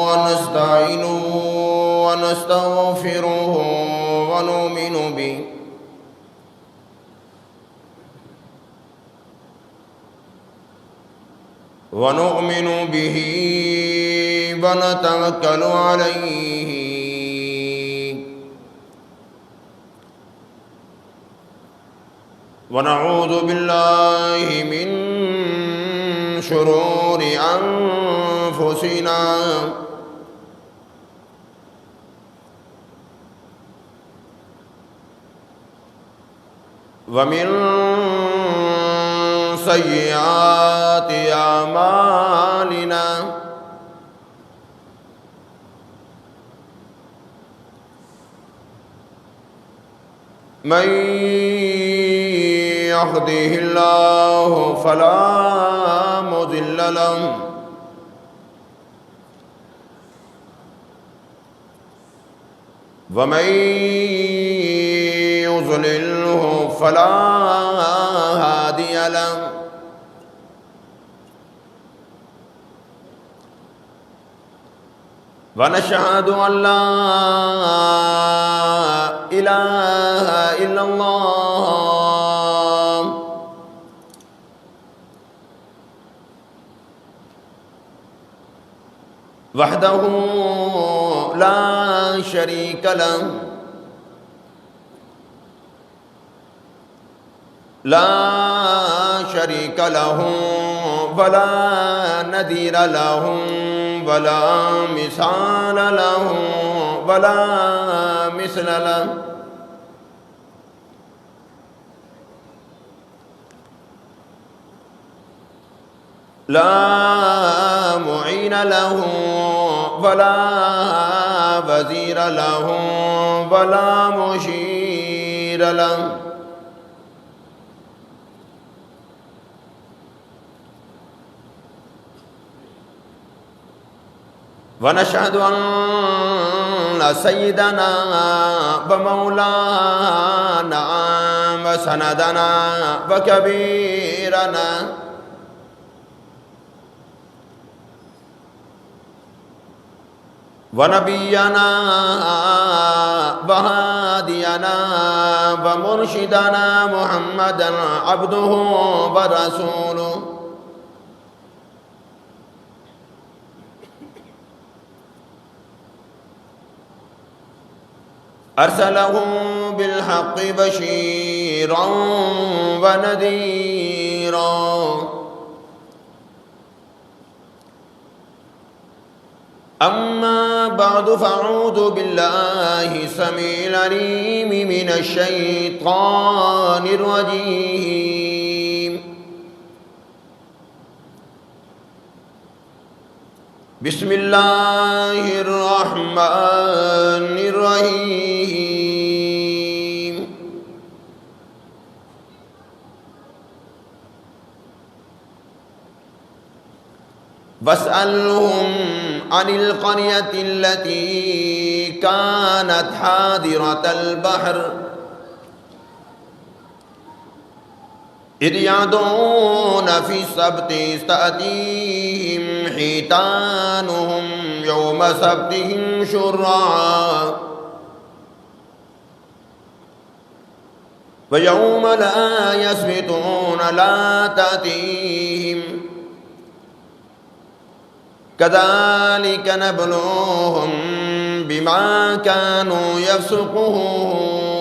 ونستعينه ونستغفره ونؤمن به ونتوكل عليه ونعوذ بالله من شرور أنفسنا ومن سيئات أعمالنا من يهده الله فلا مضل له ومن يضلله فلا هادي له ونشهد أن لا إله إلا الله وحده لا شريك له ولا نذير له ولا مثال له ولا مثل له لا معين له ولا وزير له ولا مشير له ونشهد أن سيدنا ومولانا وسندنا وكبيرنا ونبينا وهادينا ومرشدنا محمدا عبده ورسوله أرسله بالحق بشيرا ونذيرا أما بعد فأعوذ بالله السميع العليم من الشيطان الرجيم بسم الله الرحمن الرحيم واسألهم عن القرية التي كانت حاضرة البحر إذ يعدون في السبت تأتيهم حيتانهم يوم سبتهم شرعا ويوم لا يسبتون لا تأتيهم كذلك نبلوهم بما كانوا يفسقون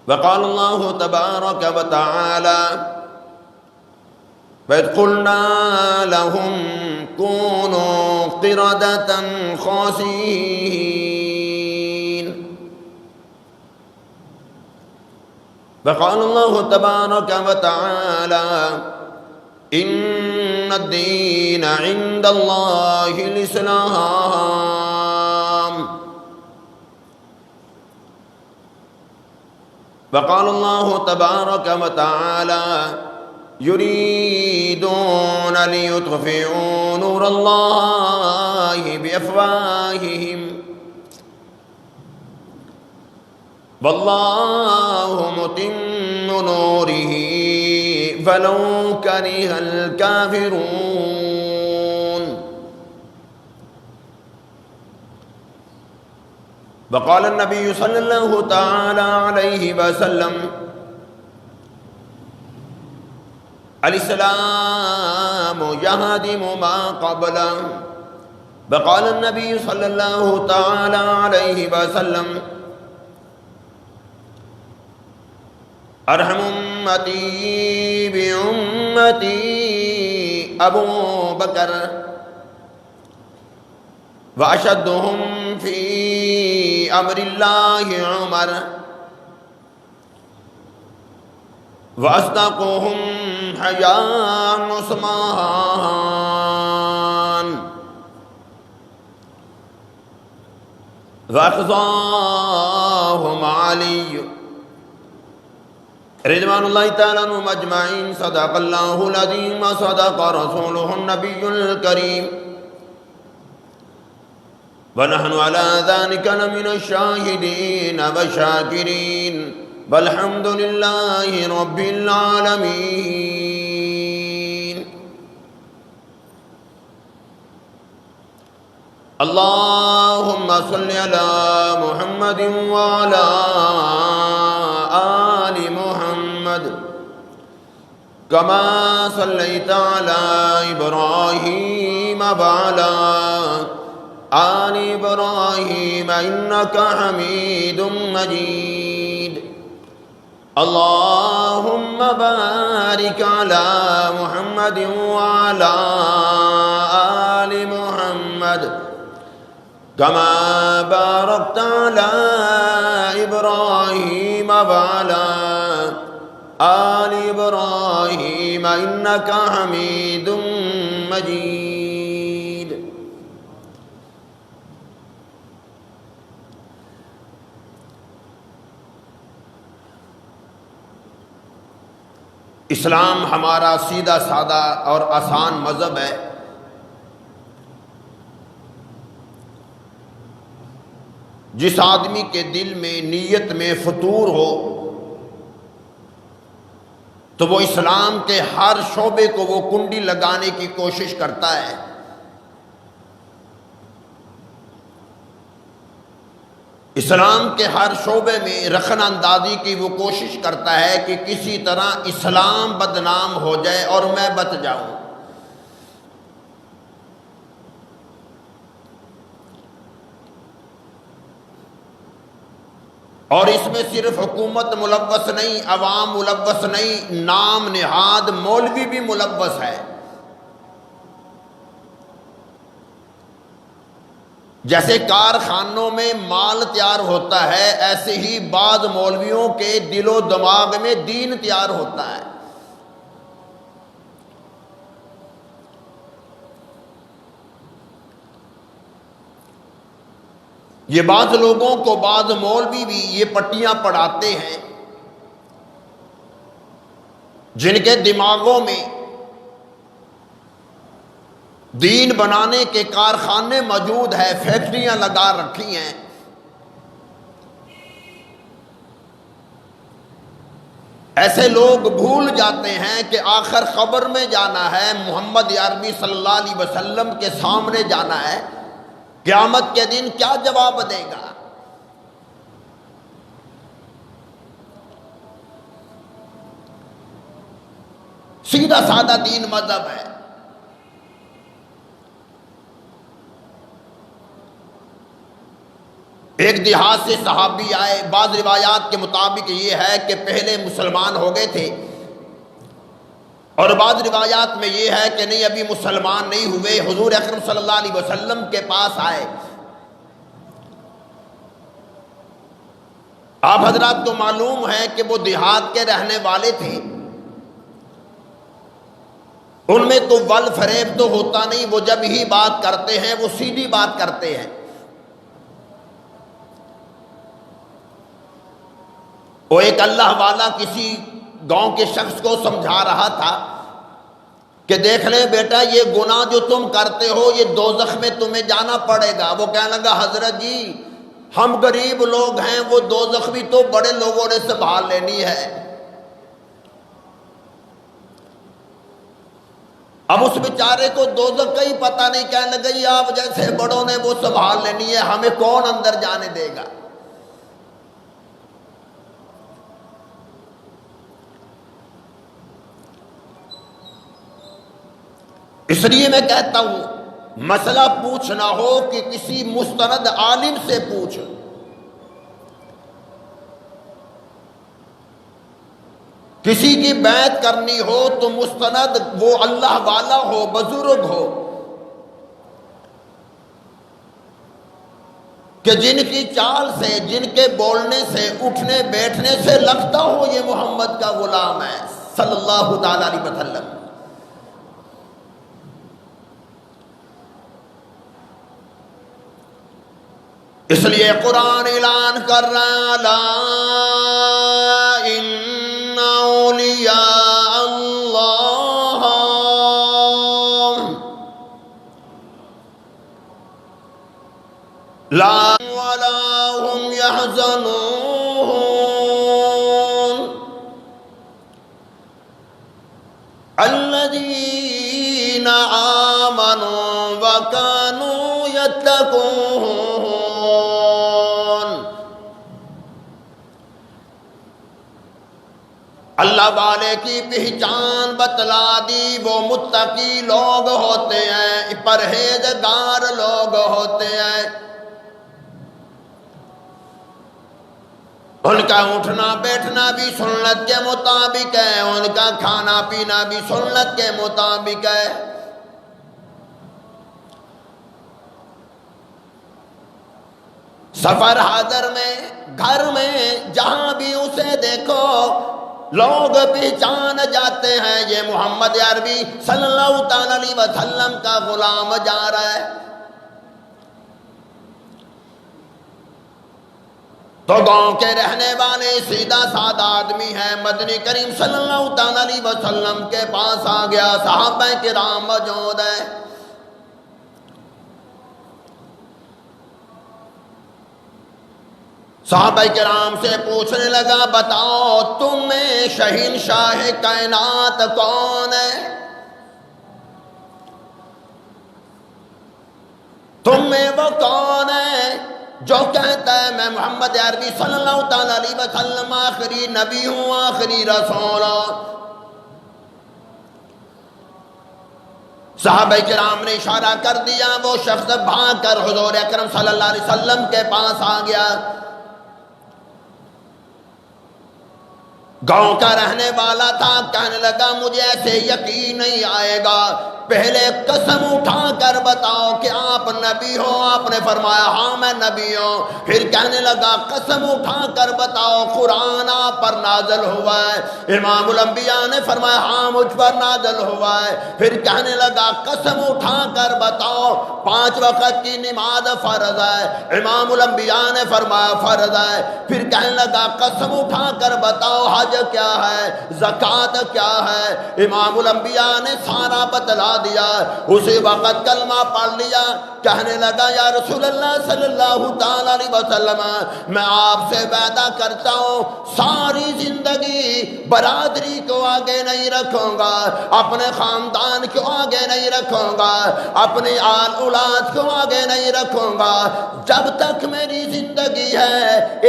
وقال الله تبارك وتعالى وإذ قلنا لهم كونوا قردة خاسئين وقال الله تبارك وتعالى إن الدين عند الله الإسلام وقال الله تبارك وتعالى يريدون ليطفئوا نور الله بأفواههم والله متم نوره فلو كره الكافرون. وقال النبي صلى الله تعالى عليه وسلم الإسلام يهدم ما قبله. وقال النبي صلى الله تعالى عليه وسلم ارحم امتی بامتی ابو بکر واشدهم فی امر اللہ عمر واصدقهم حیاء عثمان واخزاهم علی رضوان اللہ تعالیٰ عنہم اجمعین. صدق اللہ العظیم صدق رسولہ النبی الکریم ونحن على ذلك لمن الشاہدین والشاکرین والحمد للہ رب العالمین. اللہم صلی علی محمد وعلی آل محمد کما صلیت علی ابراہیم وعلی آل ابراہیم انک حمید مجید. اللہم بارک علی محمد وعلی آل محمد کما بارکت علی ابراہیم وعلی آل ابراہیم انک حمید مجید. اسلام ہمارا سیدھا سادہ اور آسان مذہب ہے. جس آدمی کے دل میں نیت میں فطور ہو تو وہ اسلام کے ہر شعبے کو وہ کنڈی لگانے کی کوشش کرتا ہے. اسلام کے ہر شعبے میں رخن اندازی کی وہ کوشش کرتا ہے کہ کسی طرح اسلام بدنام ہو جائے اور میں بچ جاؤں. اور اس میں صرف حکومت ملوث نہیں، عوام ملوث نہیں، نام نہاد مولوی بھی ملوث ہے. جیسے کارخانوں میں مال تیار ہوتا ہے ایسے ہی بعض مولویوں کے دل و دماغ میں دین تیار ہوتا ہے. یہ بعض لوگوں کو بعض مولوی بھی یہ پٹیاں پڑھاتے ہیں جن کے دماغوں میں دین بنانے کے کارخانے موجود ہیں، فیکٹریاں لگا رکھی ہیں. ایسے لوگ بھول جاتے ہیں کہ آخر قبر میں جانا ہے، محمد عربی صلی اللہ علیہ وسلم کے سامنے جانا ہے. قیامت کے دن کیا جواب دے گا؟ سیدھا سادہ دین مذہب ہے. ایک دیہات سے صحابی آئے. بعض روایات کے مطابق یہ ہے کہ پہلے مسلمان ہو گئے تھے اور بعض روایات میں یہ ہے کہ نہیں ابھی مسلمان نہیں ہوئے. حضور اکرم صلی اللہ علیہ وسلم کے پاس آئے. آپ حضرات کو معلوم ہے کہ وہ دیہات کے رہنے والے تھے. ان میں تو ول فریب تو ہوتا نہیں، وہ جب ہی بات کرتے ہیں وہ سیدھی بات کرتے ہیں. وہ ایک اللہ والا کسی گاؤں کے شخص کو سمجھا رہا تھا کہ دیکھ لیں بیٹا یہ گناہ جو تم کرتے ہو یہ دوزخ میں تمہیں جانا پڑے گا. وہ کہنے لگا حضرت جی ہم غریب لوگ ہیں، وہ دوزخ بھی تو بڑے لوگوں نے سنبھال لینی ہے. اب اس بیچارے کو دوزخ کا ہی پتہ نہیں، کہنے لگی آپ جیسے بڑوں نے وہ سنبھال لینی ہے، ہمیں کون اندر جانے دے گا؟ اس لیے میں کہتا ہوں مسئلہ پوچھنا ہو کہ کسی مستند عالم سے پوچھ، کسی کی بیعت کرنی ہو تو مستند وہ اللہ والا ہو، بزرگ ہو، کہ جن کی چال سے، جن کے بولنے سے، اٹھنے بیٹھنے سے لگتا ہو یہ محمد کا غلام ہے صلی اللہ تعالی علیہ وسلم۔ اس لیے قرآن اعلان کر رہا لا ان اولیاء اللہ لا ولا هم يحزنون الذين آمنوا وكانوا يتقون۔ اللہ والے کی پہچان بتلا دی، وہ متقی لوگ ہوتے ہیں، پرہیزگار لوگ ہوتے ہیں، ان کا اٹھنا بیٹھنا بھی سنت کے مطابق ہے، ان کا کھانا پینا بھی سنت کے مطابق ہے۔ سفر حاضر میں، گھر میں، جہاں بھی اسے دیکھو لوگ پہچان جاتے ہیں یہ محمد عربی صلی اللہ تعالی علیہ وسلم کا غلام جا رہا ہے۔ تو گاؤں کے رہنے والے سیدھا سادہ آدمی ہے، مدنی کریم صلی اللہ تعالی علیہ وسلم کے پاس آ گیا، صحابہ کرام موجود ہیں۔ صحابہ کرام سے پوچھنے لگا بتاؤ تم میں شہنشاہ کائنات کون ہے؟ تم میں وہ کون ہے جو کہتا ہے میں محمد عربی صلی اللہ تعالی علیہ وسلم آخری نبی ہوں، آخری رسول ہوں؟ صحابہ کرام نے اشارہ کر دیا، وہ شخص بھاگ کر حضور اکرم صلی اللہ علیہ وسلم کے پاس آ گیا۔ گاؤں کا رہنے والا تھا، کہنے لگا مجھے ایسے یقین نہیں آئے گا، پہلے قسم اٹھا کر بتاؤ کہ آپ نبی ہو؟ آپ نے فرمایا ہاں میں نبی ہوں۔ پھر کہنے لگا قسم اٹھا کر بتاؤ قرآن آپ پر نازل ہوا ہے؟ امام الانبیاء نے فرمایا ہاں مجھ پر نازل ہوا ہے۔ پھر کہنے لگا قسم اٹھا کر بتاؤ 5 وقت کی نماز فرض ہے؟ امام الانبیاء نے فرمایا فرض ہے۔ پھر کہنے لگا قسم اٹھا کر بتاؤ حج کیا ہے، زکوٰۃ کیا ہے؟ امام الانبیاء نے سارا بتلا دیا۔ اسی وقت کلمہ پڑھ لیا، کہنے لگا یا رسول اللہ صلی اللہ تعالی علیہ وسلم میں آپ سے وعدہ کرتا ہوں ساری زندگی برادری کو آگے نہیں رکھوں گا، اپنے خاندان کو آگے نہیں رکھوں گا، اپنی آل اولاد کو آگے نہیں رکھوں گا، جب تک میری زندگی ہے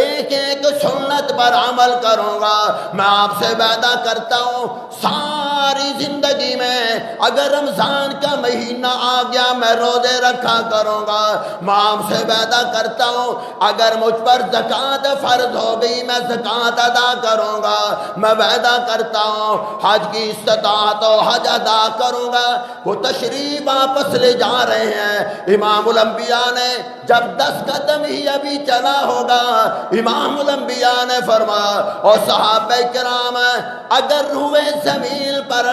ایک ایک سنت پر عمل کروں گا۔ میں آپ سے وعدہ کرتا ہوں ساری زندگی میں اگر رمضان کا مہینہ آ گیا میں روزے رکھا کروں گا۔ میں آپ سے وعدہ کرتا ہوں اگر مجھ پر زکوٰۃ فرض ہو گئی میں زکوٰۃ ادا کروں گا۔ میں وعدہ کرتا ہوں حج کی استطاعت و حج ادا کروں گا۔ وہ تشریف واپس لے جا رہے ہیں۔ امام الانبیاء نے جب 10 قدم ہی ابھی چلا ہوگا، امام الانبیاء نے فرمایا اور صحابہ کرام اگر روئے زمین پر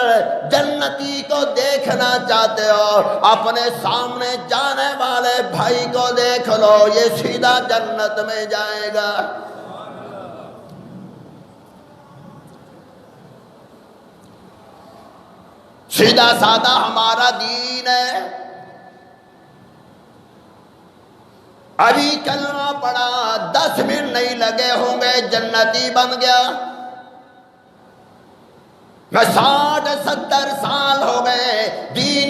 جنتی کو دیکھنا چاہتے ہو اپنے سامنے جانے والے بھائی کو دیکھ لو، یہ سیدھا جنت میں جائے گا۔ سیدھا سادہ ہمارا دین ہے۔ ابھی کلمہ پڑھا 10 منٹ نہیں لگے ہوں گے جنتی بن گیا۔ میں 60-70 سال ہو گئے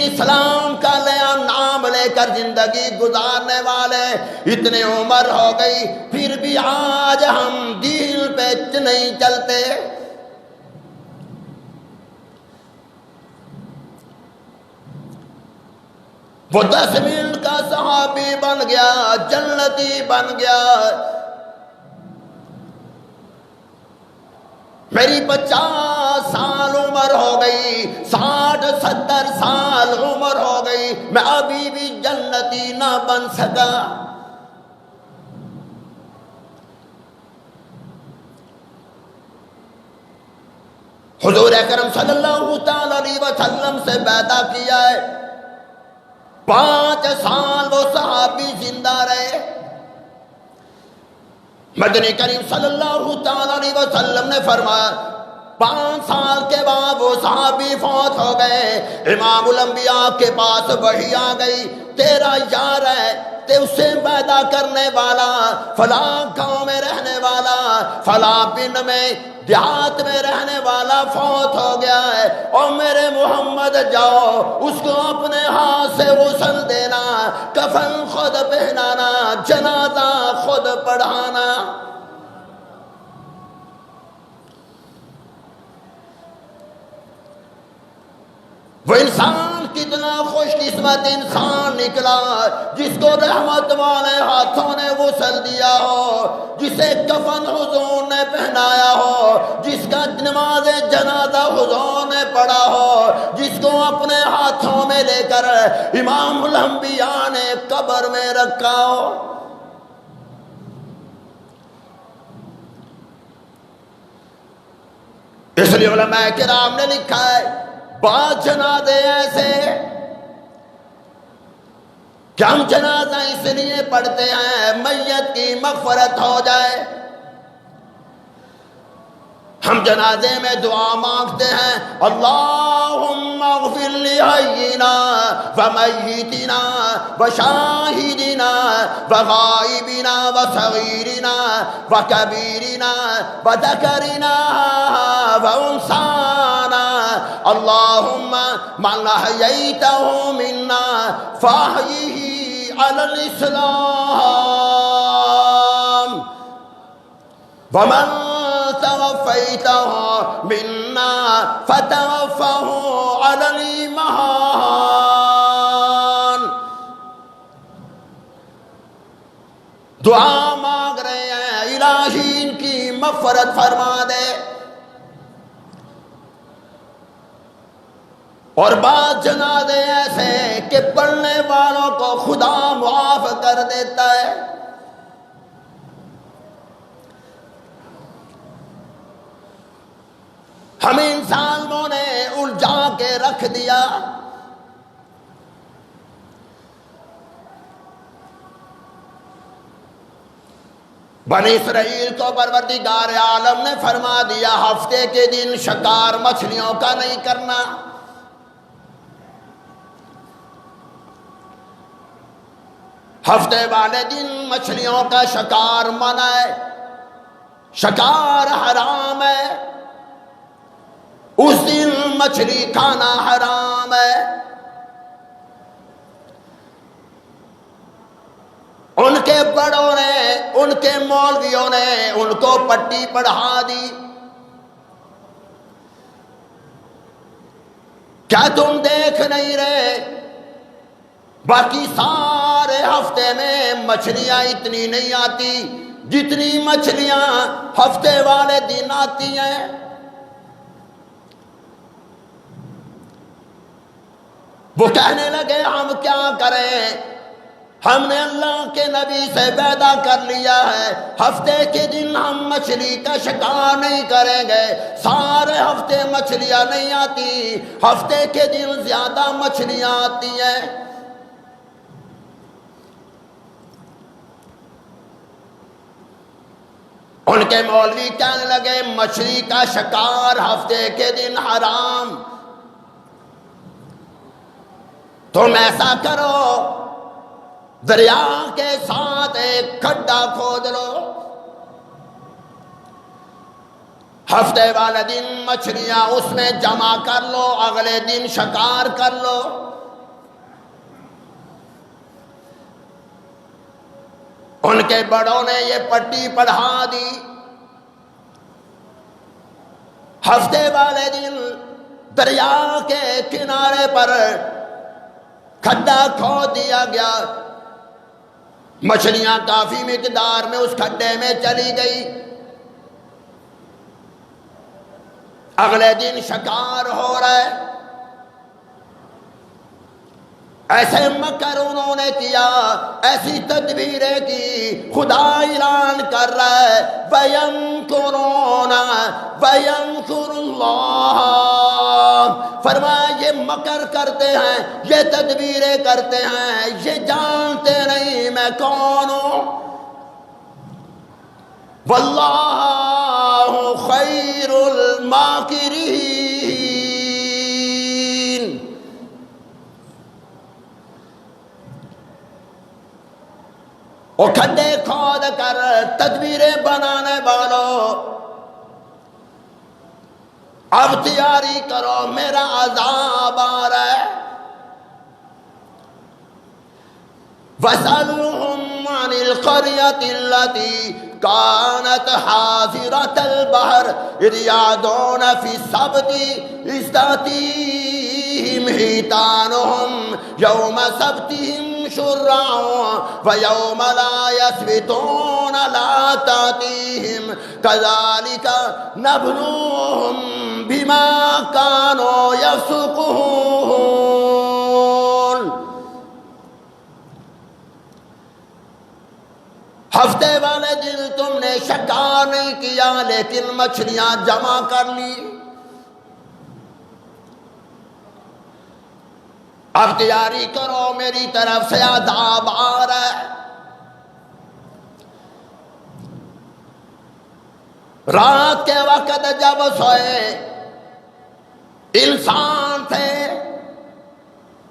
اسلام کا نیا نام لے کر زندگی گزارنے والے اتنے عمر ہو گئی، پھر بھی آج ہم دین پہ نہیں چلتے۔ وہ 10 منٹ کا صحابی بن گیا، جنتی بن گیا۔ میری 50 سال عمر ہو گئی، 60-70 سال عمر ہو گئی، میں ابھی بھی جنتی نہ بن سکا۔ حضور اکرم صلی اللہ تعالی علیہ وسلم سے وعدہ کیا ہے، 5 سال وہ صحابی زندہ رہے۔ مدنی کریم صلی اللہ تعالی علیہ وسلم نے فرمایا 5 سال کے بعد وہ صحابی فوت ہو گئے۔ امام الانبیاء کے پاس وحی آ گئی، تیرا یار ہے، تے اسے پیدا کرنے والا، فلاں گاؤں میں رہنے والا، فلاں پنڈ میں دیہات میں رہنے والا فوت ہو گیا ہے، اور میرے محمد جاؤ اس کو اپنے ہاتھ سے غسل دینا، کفن خود پہنانا، جنازہ خود پڑھانا۔ وہ انسان کتنا خوش قسمت انسان نکلا جس کو رحمت والے ہاتھوں نے غسل دیا ہو، جسے کفن حضور نے پہنایا ہو، جس کا نماز جنازہ حضور نے پڑھا ہو، جس کو اپنے ہاتھوں میں لے کر امام الانبیاء نے قبر میں رکھا ہو۔ اس لیے علماء کرام نے لکھا ہے، بعض جنازے ایسے کہ ہم جنازہ اس لیے پڑھتے ہیں میت کی مغفرت ہو جائے۔ ہم جنازے میں دعا مانگتے ہیں، اللہم اغفر لحینا ومیتنا وشاہدنا وغائبنا وصغیرنا وکبیرنا وذکرنا وانثانا، اللہم من احییتہ منا فاحیہ علی الاسلام ومن توفیتہ منا فتوفہ علی الایمان۔ دعا مانگ رہے ہیں، الہی ان کی مغفرت فرما دے۔ اور بعض جنازے ایسے کہ پڑھنے والوں کو خدا معاف کر دیتا ہے۔ ہم انسانوں نے الجھا کے رکھ دیا۔ بنی اسرائیل کو پروردگار عالم نے فرما دیا ہفتے کے دن شکار مچھلیوں کا نہیں کرنا۔ ہفتے والے دن مچھلیوں کا شکار منع ہے، شکار حرام ہے، اس دن مچھلی کھانا حرام ہے۔ ان کے بڑوں نے، ان کے مولویوں نے ان کو پٹی پڑھا دی، کیا تم دیکھ نہیں رہے باقی سارے ہفتے میں مچھلیاں اتنی نہیں آتی جتنی مچھلیاں ہفتے والے دن آتی ہیں؟ وہ کہنے لگے ہم کیا کریں، ہم نے اللہ کے نبی سے وعدہ کر لیا ہے ہفتے کے دن ہم مچھلی کا شکار نہیں کریں گے، سارے ہفتے مچھلیاں نہیں آتی، ہفتے کے دن زیادہ مچھلیاں آتی ہیں۔ ان کے مولوی کہنے لگے مچھلی کا شکار ہفتے کے دن حرام، تم ایسا کرو دریا کے ساتھ ایک کھڈا کھود لو، ہفتے والے دن مچھلیاں اس میں جمع کر لو، اگلے دن شکار کر لو، ان کے بڑوں نے یہ پٹی پڑھا دی، ہفتے والے دن دریا کے کنارے پر کھڈا کھود دیا گیا، مچھلیاں کافی مقدار میں اس کھڈے میں چلی گئی۔ اگلے دن شکار ہو رہا ہے، ایسے مکر انہوں نے کیا، ایسی تدبیریں کی، خدا اعلان کر رہا ہے وَيَمْكُرُونَ وَيَمْكُرُ اللَّهُ، فرمایا یہ مکر کرتے ہیں، یہ تدبیریں کرتے ہیں، یہ جانتے نہیں میں کون ہوں۔ وَاللَّهُ خَيْرُ الْمَاكِرِينَ، وہ کھڈے کھود کر تدبیریں بنانے والوں، اب تیاری کرو میرا عذاب آ رہا ہے۔ وَاسْأَلْهُمْ عَنِ الْقَرْيَةِ الَّتِي كَانَتْ حَاضِرَةَ الْبَحْرِ إِذْ يَعْدُونَ فِي السَّبْتِ إِذْ تَأْتِيهِمْ حِيتَانُهُمْ يَوْمَ سَبْتِهِمْ شُرَّعًا وَيَوْمَ لَا يَسْبِتُونَ لَا تَأْتِيهِمْ كَذَلِكَ نَبْلُوهُمْ بِمَا كَانُوا يَفْسُقُونَ۔ ہفتے والے دن تم نے شکار نہیں کیا لیکن مچھلیاں جمع کر لی، اب تیاری کرو میری طرف سے عذاب آ رہا ہے۔ رات کے وقت جب سوئے، انسان تھے،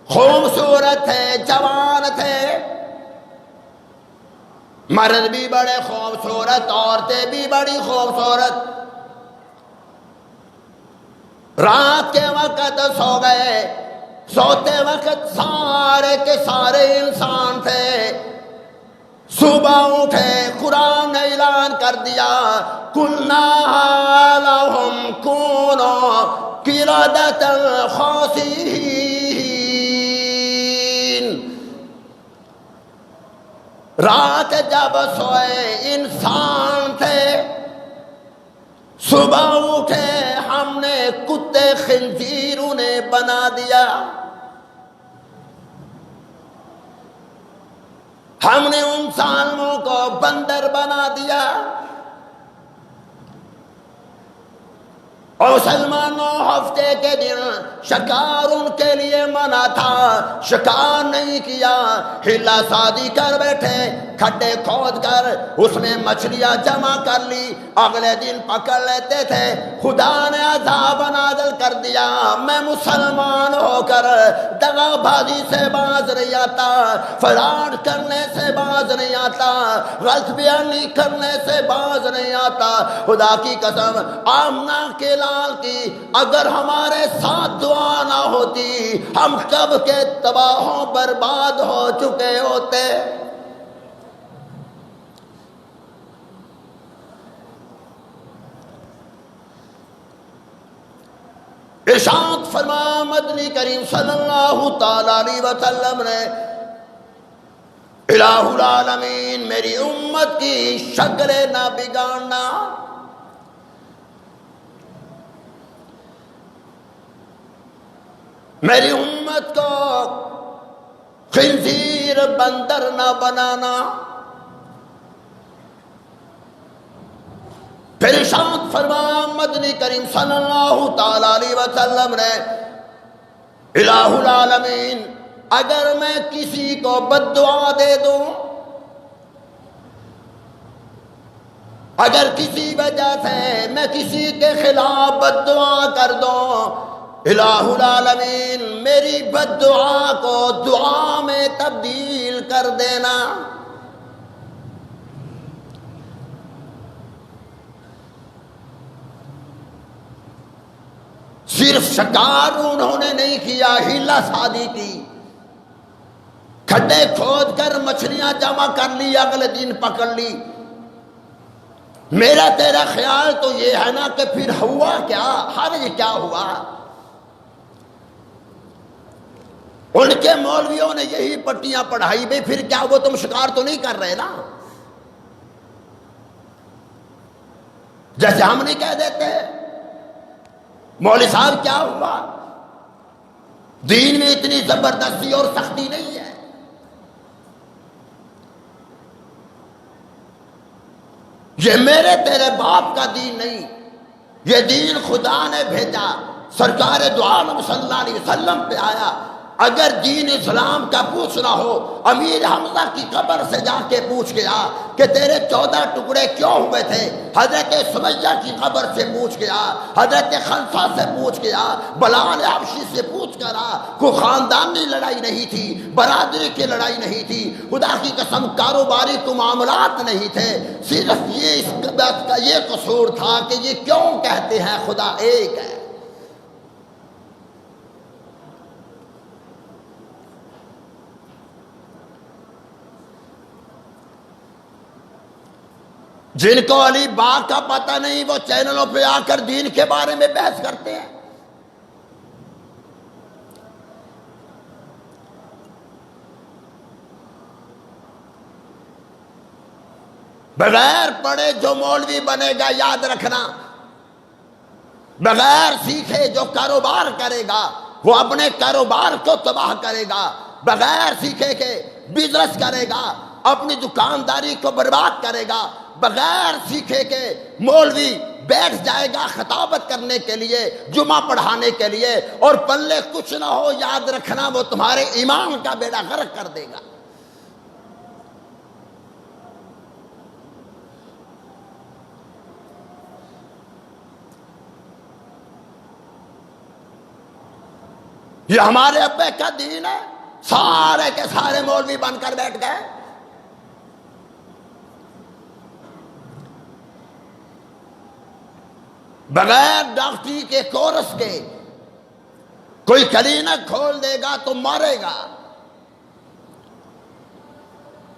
خوبصورت تھے، جوان تھے، مرد بھی بڑے خوبصورت، عورتیں بھی بڑی خوبصورت، رات کے وقت سو گئے، سوتے وقت سارے کے سارے انسان تھے، صبح اٹھے قرآن نے اعلان کر دیا قُلْنَا لَهُمْ كُونُوا قِرَدَةً خَاسِئِينَ۔ رات جب سوئے انسان تھے، صبح اٹھے ہم نے کتے خنزیر انہیں بنا دیا، ہم نے ان ظالموں کو بندر بنا دیا۔ اور مسلمانوں ہفتے کے دن شکار ان کے لیے منع تھا، شکار نہیں کیا، ہلا سادی کر بیٹھے، کھڈے کھود کر اس میں مچھلیاں جمع کر لی، اگلے دن پکڑ لیتے تھے۔ خدا نے عذاب نازل کر دیا، میں مسلمان ہو کر دغا بازی سے باز نہیں آتا، فراڈ کرنے سے باز نہیں آتا، غلط بیانی کرنے سے باز نہیں آتا۔ خدا کی قسم آمنہ کے لال کی اگر ہمارے ساتھ دعا نہ ہوتی ہم کب کے تباہوں برباد ہو چکے ہوتے۔ ارشاد فرما مدنی کریم صلی اللہ تعالی علیہ وسلم نے الہ العالمین میری امت کی شکل نہ بگاڑنا، میری امت کو خنزیر بندر نہ بنانا۔ پھر ارشاد فرما مدنی کریم صلی اللہ تعالی علیہ وسلم نے الہ العالمین اگر میں کسی کو بد دعا دے دوں، اگر کسی وجہ سے میں کسی کے خلاف بد دعا کر دوں، الہ العالمین میری بد دعا کو دعا میں تبدیل کر دینا۔ صرف شکار انہوں نے نہیں کیا، ہیلا سادی کی، کھڈے کھود کر مچھلیاں جمع کر لی، اگلے دن پکڑ لی۔ میرا تیرا خیال تو یہ ہے نا کہ پھر ہوا کیا، حرج کیا ہوا؟ ان کے مولویوں نے یہی پٹیاں پڑھائی، بھئی پھر کیا وہ تم شکار تو نہیں کر رہے نا؟ جیسے ہم نہیں کہہ دیتے مولوی صاحب کیا ہوا؟ دین میں اتنی زبردستی اور سختی نہیں ہے۔ یہ میرے تیرے باپ کا دین نہیں، یہ دین خدا نے بھیجا، سرکار دو عالم صلی اللہ علیہ وسلم پہ آیا۔ اگر دین اسلام کا پوچھنا ہو، امیر حمزہ کی قبر سے جا کے پوچھ کے آ کہ تیرے 14 ٹکڑے کیوں ہوئے تھے۔ حضرت سمیہ کی قبر سے پوچھ کے آ، حضرت خنسا سے پوچھ کے آ، بلال حبشی سے پوچھ کر آ۔ کوئی خاندانی لڑائی نہیں تھی، برادری کی لڑائی نہیں تھی، خدا کی قسم کاروباری تو معاملات نہیں تھے، صرف یہ اس بات کا یہ قصور تھا کہ یہ کیوں کہتے ہیں خدا ایک ہے۔ جن کو علی باغ کا پتہ نہیں وہ چینلوں پہ آ کر دین کے بارے میں بحث کرتے ہیں۔ بغیر پڑھے جو مولوی بنے گا یاد رکھنا، بغیر سیکھے جو کاروبار کرے گا وہ اپنے کاروبار کو تباہ کرے گا، بغیر سیکھے کے بزنس کرے گا اپنی دکانداری کو برباد کرے گا، بغیر سیکھے کے مولوی بیٹھ جائے گا خطابت کرنے کے لیے، جمعہ پڑھانے کے لیے، اور پلے کچھ نہ ہو یاد رکھنا وہ تمہارے ایمان کا بیڑا غرق کر دے گا۔ یہ ہمارے ابے کا دین ہے، سارے کے سارے مولوی بن کر بیٹھ گئے۔ بغیر ڈاکٹری کے کورس کے کوئی کلینک کھول دے گا تو مارے گا۔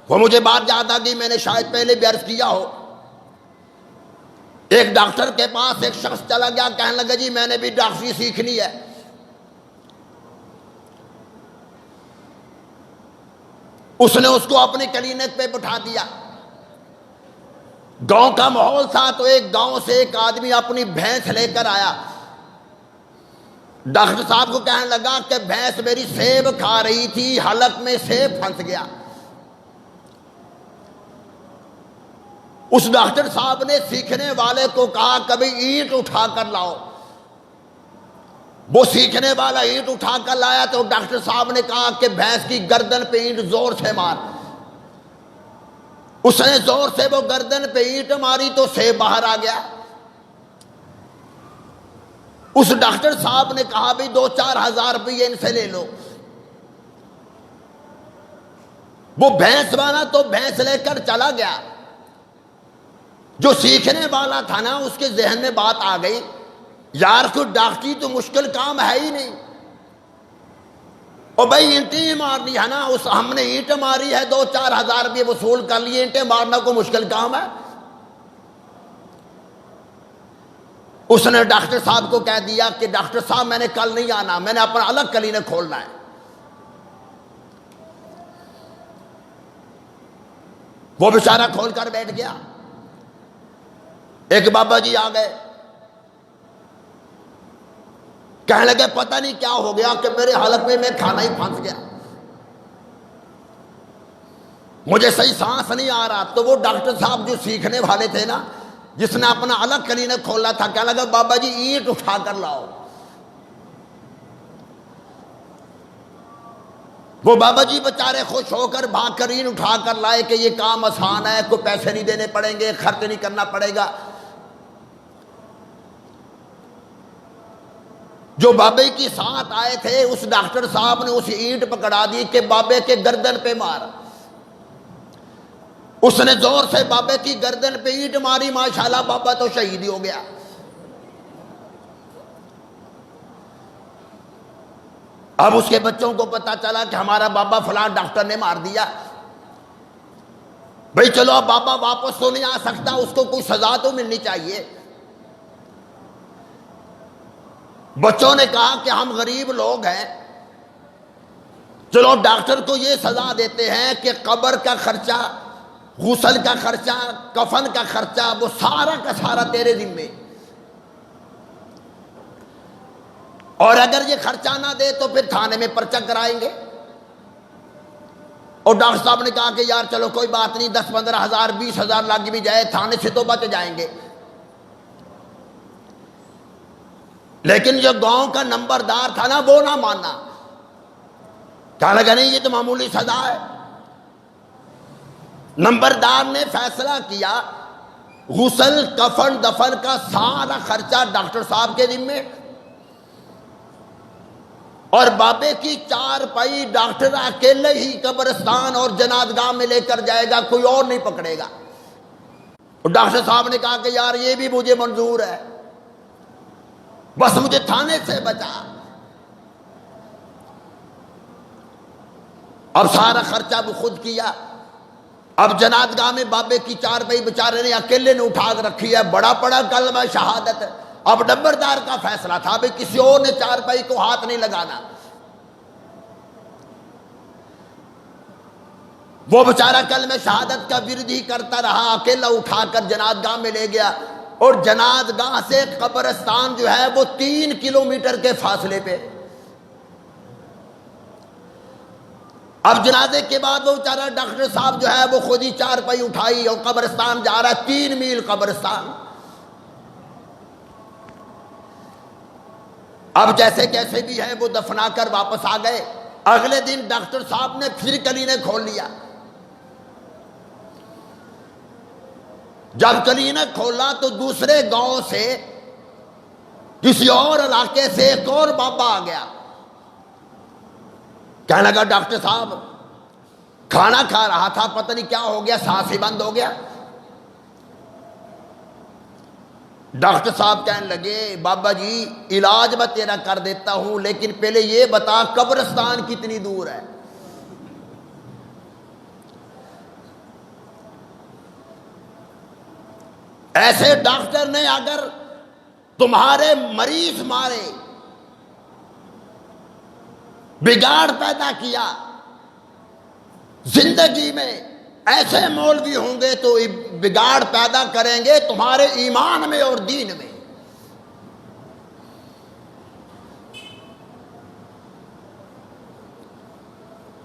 وہ مجھے بات یاد آ گئی، میں نے شاید پہلے بھی عرض کیا ہو۔ ایک ڈاکٹر کے پاس ایک شخص چلا گیا، کہنے لگا جی میں نے بھی ڈاکٹری سیکھنی ہے۔ اس نے اس کو اپنی کلینک پہ بٹھا دیا۔ گاؤں کا ماحول تھا تو ایک گاؤں سے ایک آدمی اپنی بھینس لے کر آیا۔ ڈاکٹر صاحب کو کہنے لگا کہ بھینس میری سیب کھا رہی تھی، حلق میں سیب پھنس گیا۔ اس ڈاکٹر صاحب نے سیکھنے والے کو کہا کبھی اینٹ اٹھا کر لاؤ۔ وہ سیکھنے والا اینٹ اٹھا کر لایا تو ڈاکٹر صاحب نے کہا کہ بھینس کی گردن پہ اینٹ زور سے مار۔ اس نے زور سے وہ گردن پہ اینٹ ماری تو سیب باہر آ گیا۔ اس ڈاکٹر صاحب نے کہا بھی 2-4 ہزار روپئے ان سے لے لو۔ وہ بھینس والا تو بھینس لے کر چلا گیا۔ جو سیکھنے والا تھا نا اس کے ذہن میں بات آ گئی، یار کوئی ڈاکٹری تو مشکل کام ہے ہی نہیں، اور بھائی اینٹیں مارنی ہے نا، اس ہم نے اینٹ ماری ہے 2-4 ہزار روپئے وصول کر لیے، اینٹیں مارنا کوئی مشکل کام ہے؟ اس نے ڈاکٹر صاحب کو کہہ دیا کہ ڈاکٹر صاحب میں نے کل نہیں آنا، میں نے اپنا الگ کلینک کھولنا ہے۔ وہ بیچارہ کھول کر بیٹھ گیا۔ ایک بابا جی آ گئے، کہنے لگے پتہ نہیں کیا ہو گیا کہ میرے حلق میں کھانا ہی پھنس گیا، مجھے صحیح سانس نہیں آ رہا۔ تو وہ ڈاکٹر صاحب جو سیکھنے والے تھے نا، جس نے اپنا الگ کلینک کھولا تھا، کہنے لگا بابا جی اینٹ اٹھا کر لاؤ۔ وہ بابا جی بیچارے خوش ہو کر بھاگ کر اینٹ اٹھا کر لائے کہ یہ کام آسان ہے، کوئی پیسے نہیں دینے پڑیں گے، خرچ نہیں کرنا پڑے گا۔ جو بابے کی ساتھ آئے تھے اس ڈاکٹر صاحب نے اس اینٹ پکڑا دی کہ بابے کے گردن پہ مار۔ اس نے زور سے بابے کی گردن پہ اینٹ ماری، ماشاءاللہ بابا تو شہید ہی ہو گیا۔ اب اس کے بچوں کو پتا چلا کہ ہمارا بابا فلاں ڈاکٹر نے مار دیا. بھئی چلو اب بابا واپس تو نہیں آ سکتا، اس کو کوئی سزا تو ملنی چاہیے. بچوں نے کہا کہ ہم غریب لوگ ہیں، چلو ڈاکٹر کو یہ سزا دیتے ہیں کہ قبر کا خرچہ، غسل کا خرچہ، کفن کا خرچہ، وہ سارا کا سارا تیرے ذمے، اور اگر یہ خرچہ نہ دے تو پھر تھانے میں پرچہ کرائیں گے. اور ڈاکٹر صاحب نے کہا کہ یار چلو کوئی بات نہیں، 10-15 ہزار 20 ہزار لگ بھی جائے، تھانے سے تو بچ جائیں گے. لیکن جو گاؤں کا نمبردار تھا نا، وہ نہ مانا، کہا لگا نہیں یہ تو معمولی سزا ہے. نمبردار نے فیصلہ کیا غسل کفن دفن کا سارا خرچہ ڈاکٹر صاحب کے ذمے، اور بابے کی 4 پائی ڈاکٹر اکیلے ہی قبرستان اور جنازگاہ میں لے کر جائے گا، کوئی اور نہیں پکڑے گا. اور ڈاکٹر صاحب نے کہا کہ یار یہ بھی مجھے منظور ہے، بس مجھے تھانے سے بچا. اب سارا خرچہ وہ خود کیا. اب جنازگاہ میں بابے کی 4 پائی بیچارے نے اکیلے نے اٹھا کر رکھی ہے، بڑا پڑا کلمہ شہادت. اب نمبردار کا فیصلہ تھا بھئی کسی اور نے 4 پائی کو ہاتھ نہیں لگانا. وہ بیچارہ کلمہ شہادت کا ورد ہی کرتا رہا، اکیلا اٹھا کر جنازگاہ میں لے گیا. اور جنازگاہ سے قبرستان جو ہے وہ 3 کلومیٹر کے فاصلے پہ. اب جنازے کے بعد وہ بیچارہ ڈاکٹر صاحب جو ہے وہ خود ہی 4 پائی اٹھائی اور قبرستان جا رہا ہے، 3 میل قبرستان. اب جیسے کیسے بھی ہے وہ دفنا کر واپس آ گئے. اگلے دن ڈاکٹر صاحب نے پھر کلینے کھول لیا. جب کلینک کھولا تو دوسرے گاؤں سے، کسی اور علاقے سے ایک اور بابا آ گیا. کہنے لگا ڈاکٹر صاحب کھانا کھا رہا تھا، پتہ نہیں کیا ہو گیا، سانس ہی بند ہو گیا. ڈاکٹر صاحب کہنے لگے بابا جی علاج میں تیرا کر دیتا ہوں، لیکن پہلے یہ بتا قبرستان کتنی دور ہے. ایسے ڈاکٹر نے اگر تمہارے مریض مارے، بگاڑ پیدا کیا زندگی میں، ایسے مولوی ہوں گے تو بگاڑ پیدا کریں گے تمہارے ایمان میں اور دین میں.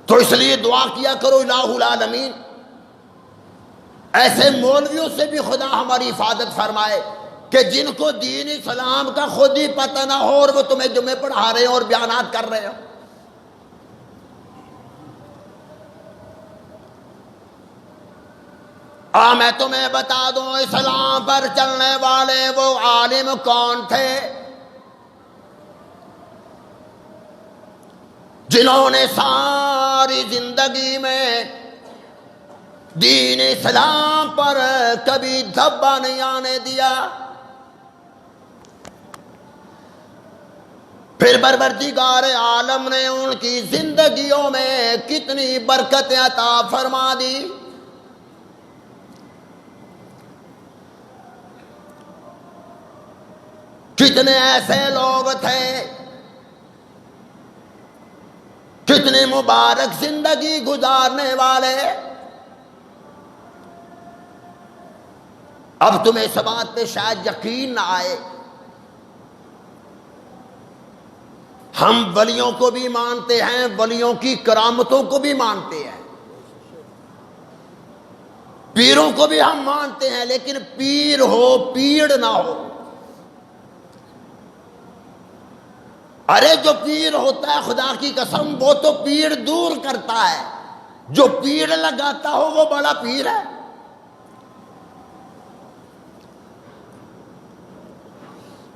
تو اس لیے دعا کیا کرو الہ العالمین ایسے مولویوں سے بھی خدا ہماری حفاظت فرمائے کہ جن کو دین اسلام کا خود ہی پتہ نہ ہو اور وہ تمہیں جمعے پڑھا رہے ہیں اور بیانات کر رہے ہیں. میں تمہیں بتا دوں اسلام پر چلنے والے وہ عالم کون تھے جنہوں نے ساری زندگی میں دین اسلام پر کبھی دھبا نہیں آنے دیا. پھر پروردگار عالم نے ان کی زندگیوں میں کتنی برکتیں عطا فرما دی. کتنے ایسے لوگ تھے، کتنی مبارک زندگی گزارنے والے. اب تمہیں اس بات پہ شاید یقین نہ آئے، ہم ولیوں کو بھی مانتے ہیں، ولیوں کی کرامتوں کو بھی مانتے ہیں، پیروں کو بھی ہم مانتے ہیں، لیکن پیر ہو پیڑ نہ ہو. ارے جو پیر ہوتا ہے خدا کی قسم وہ تو پیڑ دور کرتا ہے، جو پیڑ لگاتا ہو وہ بڑا پیر ہے.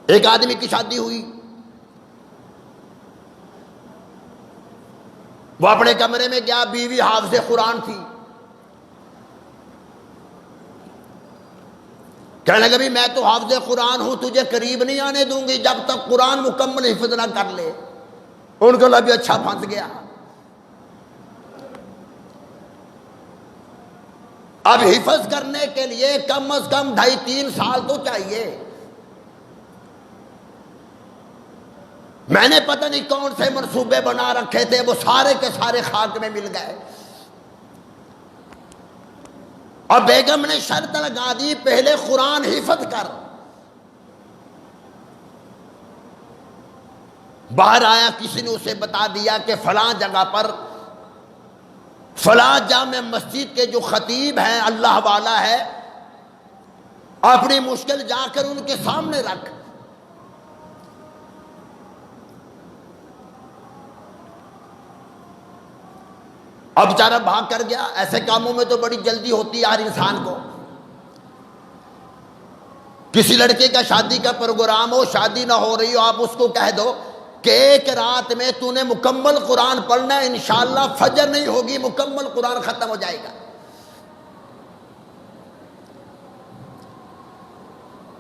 ایک آدمی کی شادی ہوئی، وہ اپنے کمرے میں گیا، بیوی حافظ قرآن تھی. کہنے لگا بھی میں تو حافظ قرآن ہوں، تجھے قریب نہیں آنے دوں گی جب تک قرآن مکمل حفظ نہ کر لے. ان کو لگا اچھا پھنس گیا. اب حفظ کرنے کے لیے کم از کم 2.5-3 سال تو چاہیے. میں نے پتہ نہیں کون سے منصوبے بنا رکھے تھے، وہ سارے کے سارے خاک میں مل گئے. اور بیگم نے شرط لگا دی پہلے قرآن حفظ کر. باہر آیا، کسی نے اسے بتا دیا کہ فلاں جگہ پر فلاں جامع مسجد کے جو خطیب ہیں اللہ والا ہے، اپنی مشکل جا کر ان کے سامنے رکھ. اب بیچارہ بھاگ کر گیا. ایسے کاموں میں تو بڑی جلدی ہوتی ہے ہر انسان کو. کسی لڑکے کا شادی کا پروگرام ہو، شادی نہ ہو رہی ہو، آپ اس کو کہہ دو کہ ایک رات میں تو نے مکمل قرآن پڑھنا ہے، انشاءاللہ فجر نہیں ہوگی مکمل قرآن ختم ہو جائے گا.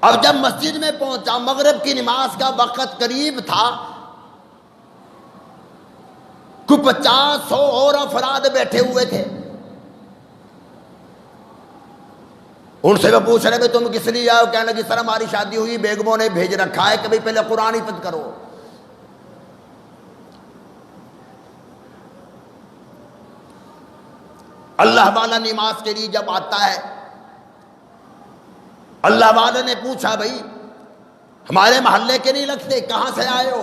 اب جب مسجد میں پہنچا، مغرب کی نماز کا وقت قریب تھا، کوئی 50-100 اور افراد بیٹھے ہوئے تھے. ان سے وہ پوچھ رہے تم کس لیے آئے ہو؟ کہنے لگے سر ہماری شادی ہوئی، بیگموں نے بھیج رکھا ہے کہ بھئی پہلے قرآن حفظ کرو. اللہ والا نماز کے لیے جب آتا ہے، اللہ والا نے پوچھا بھئی ہمارے محلے کے نہیں لگتے، کہاں سے آئے ہو؟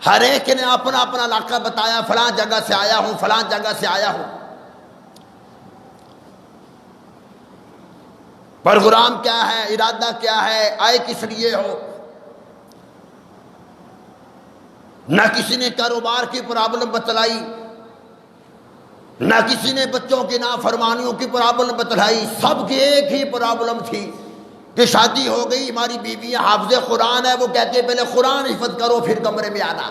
ہر ایک نے اپنا اپنا علاقہ بتایا، فلاں جگہ سے آیا ہوں، فلاں جگہ سے آیا ہوں. پروگرام کیا ہے، ارادہ کیا ہے، آئے کس لیے ہو؟ نہ کسی نے کاروبار کی پرابلم بتلائی، نہ کسی نے بچوں کی نافرمانیوں کی پرابلم بتلائی. سب کی ایک ہی پرابلم تھی کہ شادی ہو گئی، ہماری بیویاں حافظ قرآن ہے، وہ کہتے پہلے قرآن حفظ کرو پھر کمرے میں آنا.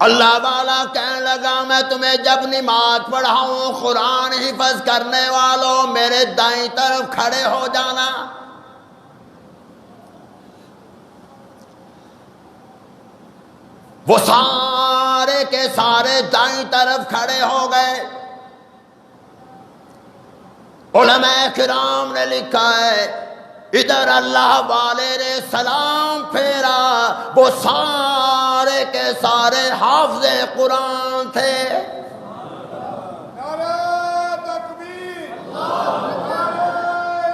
اللہ والا کہنے لگا میں تمہیں جب نماز پڑھاؤں قرآن حفظ کرنے والوں میرے دائیں طرف کھڑے ہو جانا. وہ سارے کے سارے دائیں طرف کھڑے ہو گئے. علماء کرام نے لکھا ہے ادھر اللہ والے نے سلام پھیرا، وہ سارے کے سارے حافظ قرآن تھے. نعرہ تکبیر، نعرہ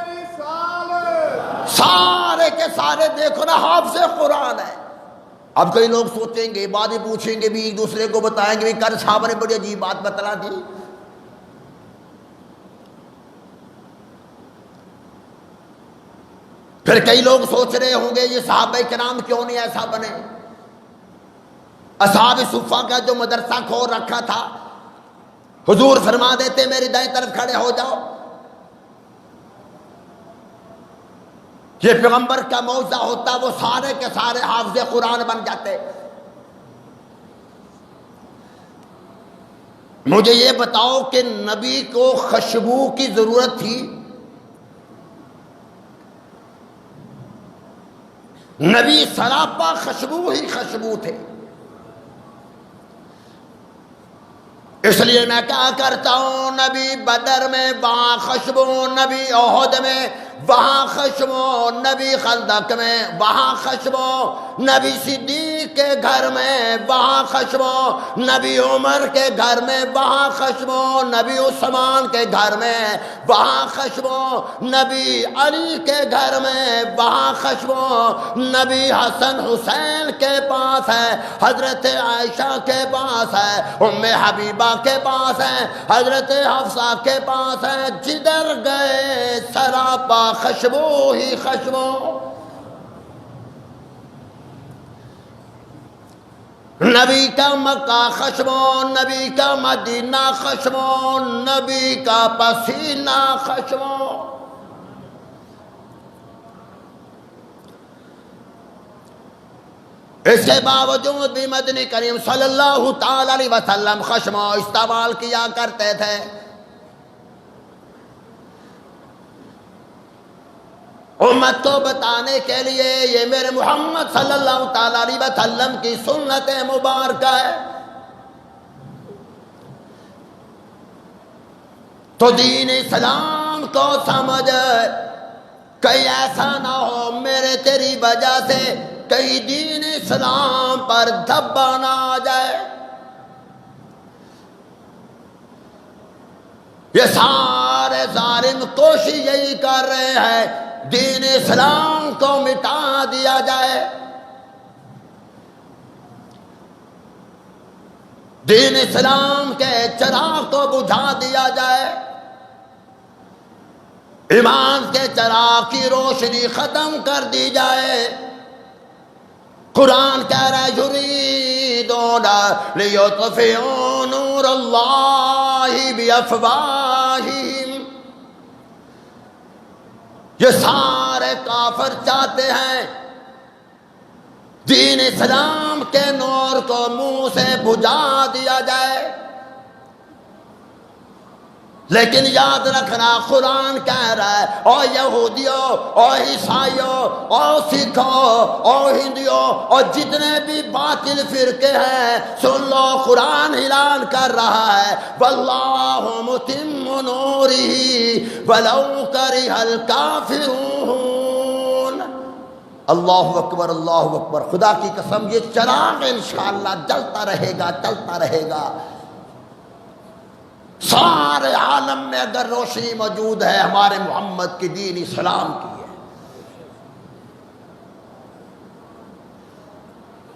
رسالت. سارے کے سارے دیکھو نا حافظ قرآن ہے. اب کئی لوگ سوچیں گے، باتیں پوچھیں گے بھی، ایک دوسرے کو بتائیں گے بھی کل صاحب نے بڑی عجیب بات بتلا دی. پھر کئی لوگ سوچ رہے ہوں گے یہ صحابہ کرام کیوں نہیں ایسا بنے؟ اصحاب صفہ کا جو مدرسہ کھول رکھا تھا، حضور فرما دیتے میری دائیں طرف کھڑے ہو جاؤ، یہ پیغمبر کا معجزہ ہوتا، وہ سارے کے سارے حافظ قرآن بن جاتے. مجھے یہ بتاؤ کہ نبی کو خوشبو کی ضرورت تھی؟ نبی سراپا خوشبو ہی خوشبو تھے. اس لیے میں کہا کرتا ہوں نبی بدر میں وہاں خوشبو، نبی احد میں وہاں خوشبو، نبی خندق میں وہاں خوشبو، نبی صدیق کے گھر میں وہاں خوشبو، نبی عمر کے گھر میں وہاں خوشبو، نبی عثمان کے گھر میں وہاں خوشبو، نبی علی کے گھر میں وہاں خوشبو، نبی حسن حسین کے پاس ہے، حضرت عائشہ کے پاس ہے، ام حبیبہ کے پاس ہے، حضرت حفصہ کے پاس ہے. جدھر گئے سراپا خوشبو ہی خوشبو. نبی کا مکہ خوشبو، نبی کا مدینہ خوشبو، نبی کا پسینہ خوشبو. اس کے باوجود بھی مدنی کریم صلی اللہ تعالی علیہ وسلم خوشبو استعمال کیا کرتے تھے. امت کو بتانے کے لیے یہ میرے محمد صلی اللہ تعالی علیہ وسلم کی سنت مبارکہ ہے۔ تو دین اسلام کو سمجھ، کہیں ایسا نہ ہو میرے تیری وجہ سے کہیں دین اسلام پر دھبا نہ آ جائے۔ یہ سارے ظالم کوشش یہی کر رہے ہیں دین اسلام کو مٹا دیا جائے، دین اسلام کے چراغ کو بجھا دیا جائے، ایمان کے چراغ کی روشنی ختم کر دی جائے۔ قرآن کہہ رہا ہے یریدون لیطفئوا نور اللہ بافواہہم، یہ سارے کافر چاہتے ہیں دین اسلام کے نور کو منہ سے بجھا دیا جائے، لیکن یاد رکھنا قرآن کہہ رہا ہے او یہودیوں، او عیسائیوں، او سکھوں، او ہندیوں، اور جتنے بھی باطل فرقے ہیں سن لو، قرآن اعلان کر رہا ہے واللہ متم نورہ ولو کرہ الکافرون۔ اللہ اکبر، اللہ اکبر، خدا کی قسم یہ چراغ انشاءاللہ جلتا رہے گا، چلتا رہے گا۔ سارے عالم میں اگر روشنی موجود ہے ہمارے محمد کی دین اسلام کی ہے۔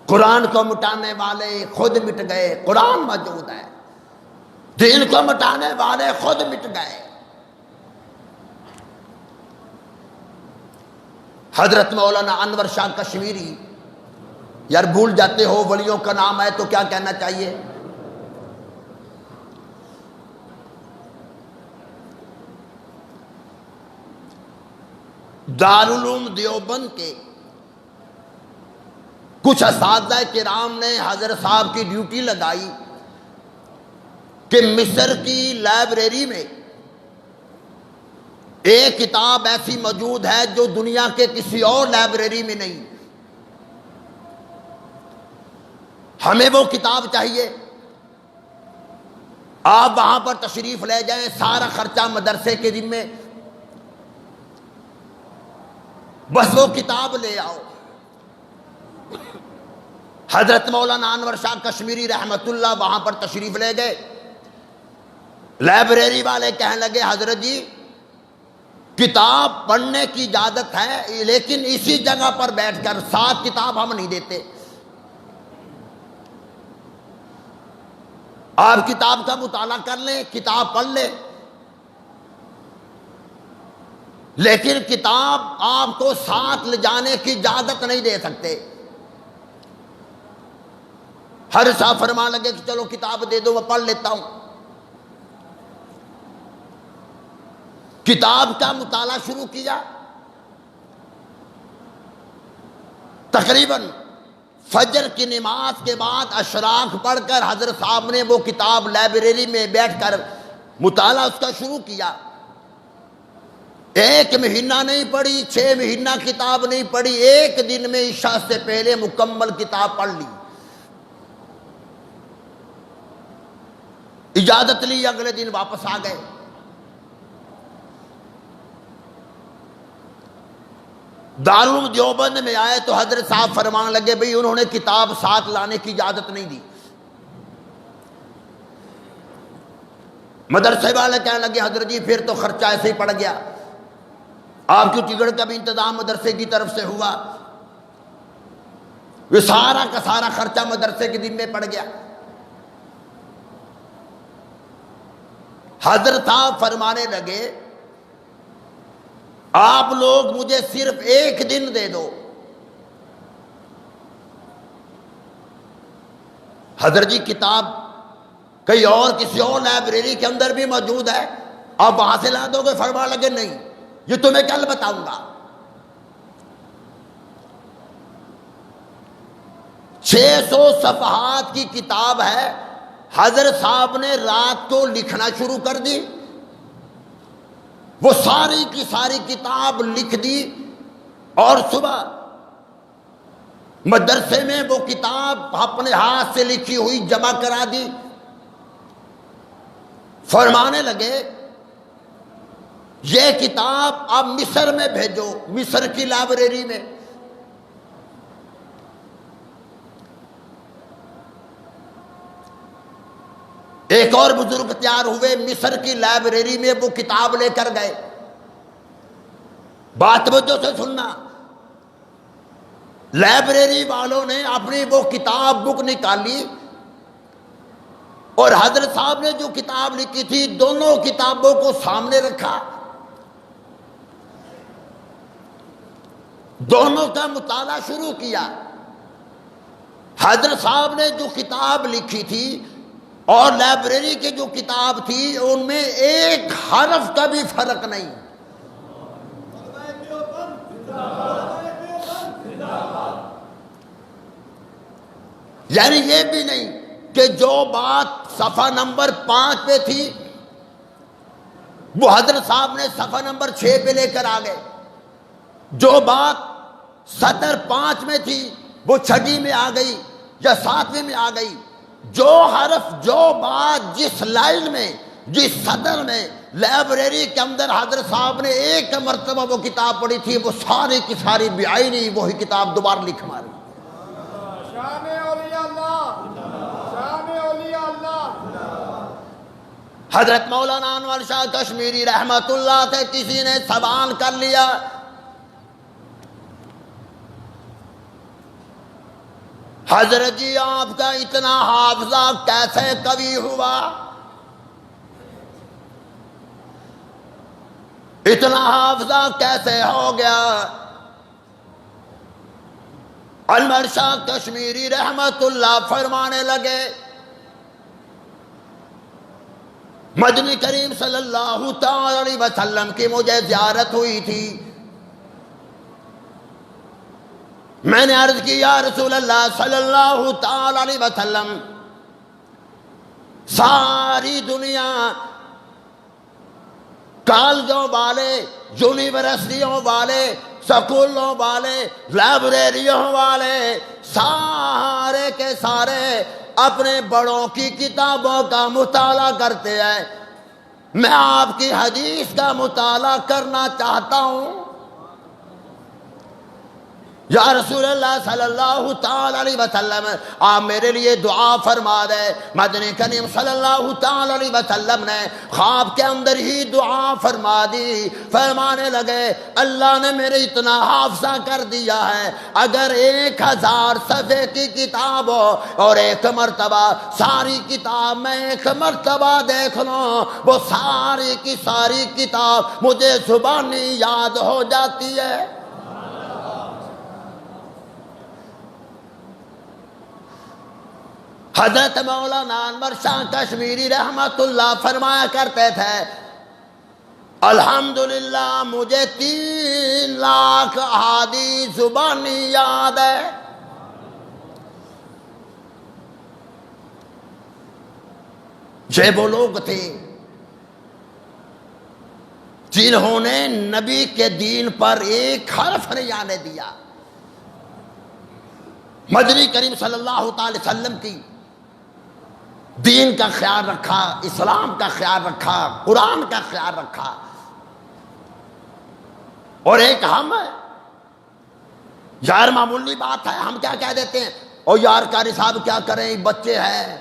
قرآن کو مٹانے والے خود مٹ گئے، قرآن موجود ہے، دین کو مٹانے والے خود مٹ گئے۔ حضرت مولانا انور شاہ کشمیری، یار بھول جاتے ہو ولیوں کا نام ہے تو کیا کہنا چاہیے؟ دارالعلوم دیوبند کے کچھ اساتذہ کرام نے حضرت صاحب کی ڈیوٹی لگائی کہ مصر کی لائبریری میں ایک کتاب ایسی موجود ہے جو دنیا کے کسی اور لائبریری میں نہیں، ہمیں وہ کتاب چاہیے، آپ وہاں پر تشریف لے جائیں، سارا خرچہ مدرسے کے ذمے، بس وہ کتاب لے آؤ۔ حضرت مولانا انور شاہ کشمیری رحمت اللہ وہاں پر تشریف لے گئے، لائبریری والے کہنے لگے حضرت جی کتاب پڑھنے کی اجازت ہے لیکن اسی جگہ پر بیٹھ کر، ساتھ کتاب ہم نہیں دیتے، آپ کتاب کا مطالعہ کر لیں، کتاب پڑھ لیں، لیکن کتاب آپ کو ساتھ لے جانے کی اجازت نہیں دے سکتے۔ ہر صاحب فرمان لگے کہ چلو کتاب دے دو میں پڑھ لیتا ہوں۔ کتاب کا مطالعہ شروع کیا، تقریباً فجر کی نماز کے بعد اشراق پڑھ کر حضرت صاحب نے وہ کتاب لائبریری میں بیٹھ کر مطالعہ اس کا شروع کیا۔ ایک مہینہ نہیں پڑھی، 6 مہینہ کتاب نہیں پڑھی، ایک دن میں عشاء سے پہلے مکمل کتاب پڑھ لی، اجازت لی، اگلے دن واپس آ گئے۔ دارالعلوم دیوبند میں آئے تو حضرت صاحب فرمان لگے بھئی انہوں نے کتاب ساتھ لانے کی اجازت نہیں دی۔ مدرسے والے کہنے لگے حضرت جی پھر تو خرچہ ایسے ہی پڑ گیا، آپ کی ٹکٹ کا بھی انتظام مدرسے کی طرف سے ہوا، یہ سارا کا سارا خرچہ مدرسے کے ذمہ پڑ گیا۔ حضرت صاحب فرمانے لگے آپ لوگ مجھے صرف ایک دن دے دو۔ حضرت جی کتاب کہیں اور کسی اور لائبریری کے اندر بھی موجود ہے، آپ وہاں سے لا دو گے؟ فرمان لگے نہیں، یہ تمہیں کل بتاؤں گا۔ 600 صفحات کی کتاب ہے، حضرت صاحب نے رات کو لکھنا شروع کر دی، وہ ساری کی ساری کتاب لکھ دی، اور صبح مدرسے میں وہ کتاب اپنے ہاتھ سے لکھی ہوئی جمع کرا دی. فرمانے لگے یہ کتاب آپ مصر میں بھیجو، مصر کی لائبریری میں. ایک اور بزرگ تیار ہوئے، مصر کی لائبریری میں وہ کتاب لے کر گئے. بات توجہ سے سننا، لائبریری والوں نے اپنی وہ کتاب بک نکالی اور حضرت صاحب نے جو کتاب لکھی تھی دونوں کتابوں کو سامنے رکھا، دونوں کا مطالعہ شروع کیا. حضرت صاحب نے جو کتاب لکھی تھی اور لائبریری کی جو کتاب تھی ان میں ایک حرف کا بھی فرق نہیں. یعنی یہ بھی نہیں کہ جو بات صفحہ نمبر 5 پہ تھی وہ حضرت صاحب نے صفحہ نمبر 6 پہ لے کر آ گئے، جو بات سطر 5 میں تھی وہ 6 میں آ گئی یا 7ویں میں آ گئی. جو حرف، جو بات جس لائن میں، جس سطر میں لائبریری کے اندر حضرت صاحب نے ایک مرتبہ وہ کتاب پڑھی تھی، وہ ساری کی ساری بعینی وہی کتاب دوبارہ لکھ ماری. شان اولیاء اللہ، شان اولیاء اللہ. حضرت مولانا انور شاہ کشمیری رحمت اللہ سے کسی نے سوال کر لیا، حضرت جی آپ کا اتنا حافظہ کیسے قوی ہوا، اتنا حافظہ کیسے ہو گیا؟ انور شاہ کشمیری رحمت اللہ فرمانے لگے مدنی کریم صلی اللہ تعالی علیہ وسلم کی مجھے زیارت ہوئی تھی. میں نے عرض کی یا رسول اللہ صلی اللہ تعالی علیہ وسلم، ساری دنیا کالجوں والے، یونیورسٹیوں والے، سکولوں والے، لائبریریوں والے، سارے کے سارے اپنے بڑوں کی کتابوں کا مطالعہ کرتے ہیں، میں آپ کی حدیث کا مطالعہ کرنا چاہتا ہوں. یا رسول اللہ صلی اللہ تعالی علیہ وسلم آپ میرے لیے دعا فرما دے. مدنی کریم صلی اللہ تعالی علیہ وسلم نے خواب کے اندر ہی دعا فرما دی. فرمانے لگے اللہ نے میرے اتنا حافظہ کر دیا ہے، اگر 1000 صفحے کی کتاب ہو اور ایک مرتبہ ساری کتاب میں ایک مرتبہ دیکھ لوں، وہ ساری کی ساری کتاب مجھے زبانی یاد ہو جاتی ہے. حضرت مولانا انور شاہ کشمیری رحمت اللہ فرمایا کرتے تھے الحمدللہ مجھے 3 لاکھ احادیث زبانی یاد ہے. یہ وہ لوگ تھے جنہوں نے نبی کے دین پر ایک حرف نہیں آنے دیا. مدنی کریم صلی اللہ تعالی وسلم کی دین کا خیال رکھا، اسلام کا خیال رکھا، قرآن کا خیال رکھا. اور ایک ہم یار معمولی بات ہے، ہم کیا کہہ دیتے ہیں، اور یار قاری صاحب کیا کریں، بچے ہیں،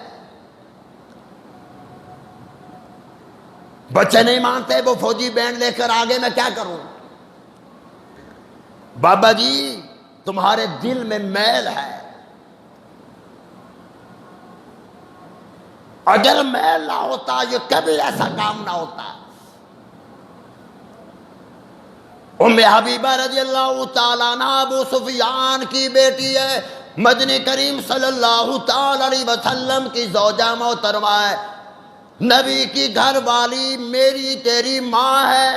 بچے نہیں مانتے، وہ فوجی بینڈ لے کر آگے میں کیا کروں. بابا جی تمہارے دل میں میل ہے، اگر میل نہ ہوتا یہ کبھی ایسا کام نہ ہوتا. ام حبیبہ رضی اللہ تعالیٰ عنہ ابو سفیان کی بیٹی ہے، مدنی کریم صلی اللہ تعالی علیہ وسلم کی زوجہ محترمہ ہے، نبی کی گھر والی میری تیری ماں ہے.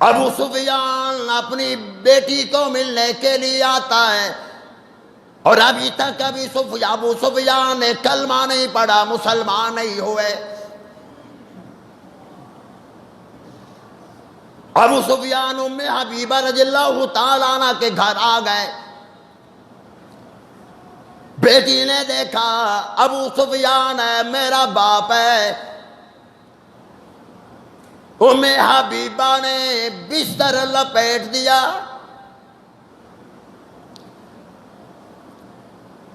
ابو سفیان اپنی بیٹی کو ملنے کے لیے آتا ہے اور ابھی تک ابو سفیان نے کلمہ نہیں پڑھا، مسلمان نہیں ہوئے. ابو سفیان ام حبیبہ رضی اللہ تعالیٰ عنہ کے گھر آ گئے. بیٹی نے دیکھا ابو سفیان ہے، میرا باپ ہے. ام حبیبہ نے بستر لپیٹ دیا.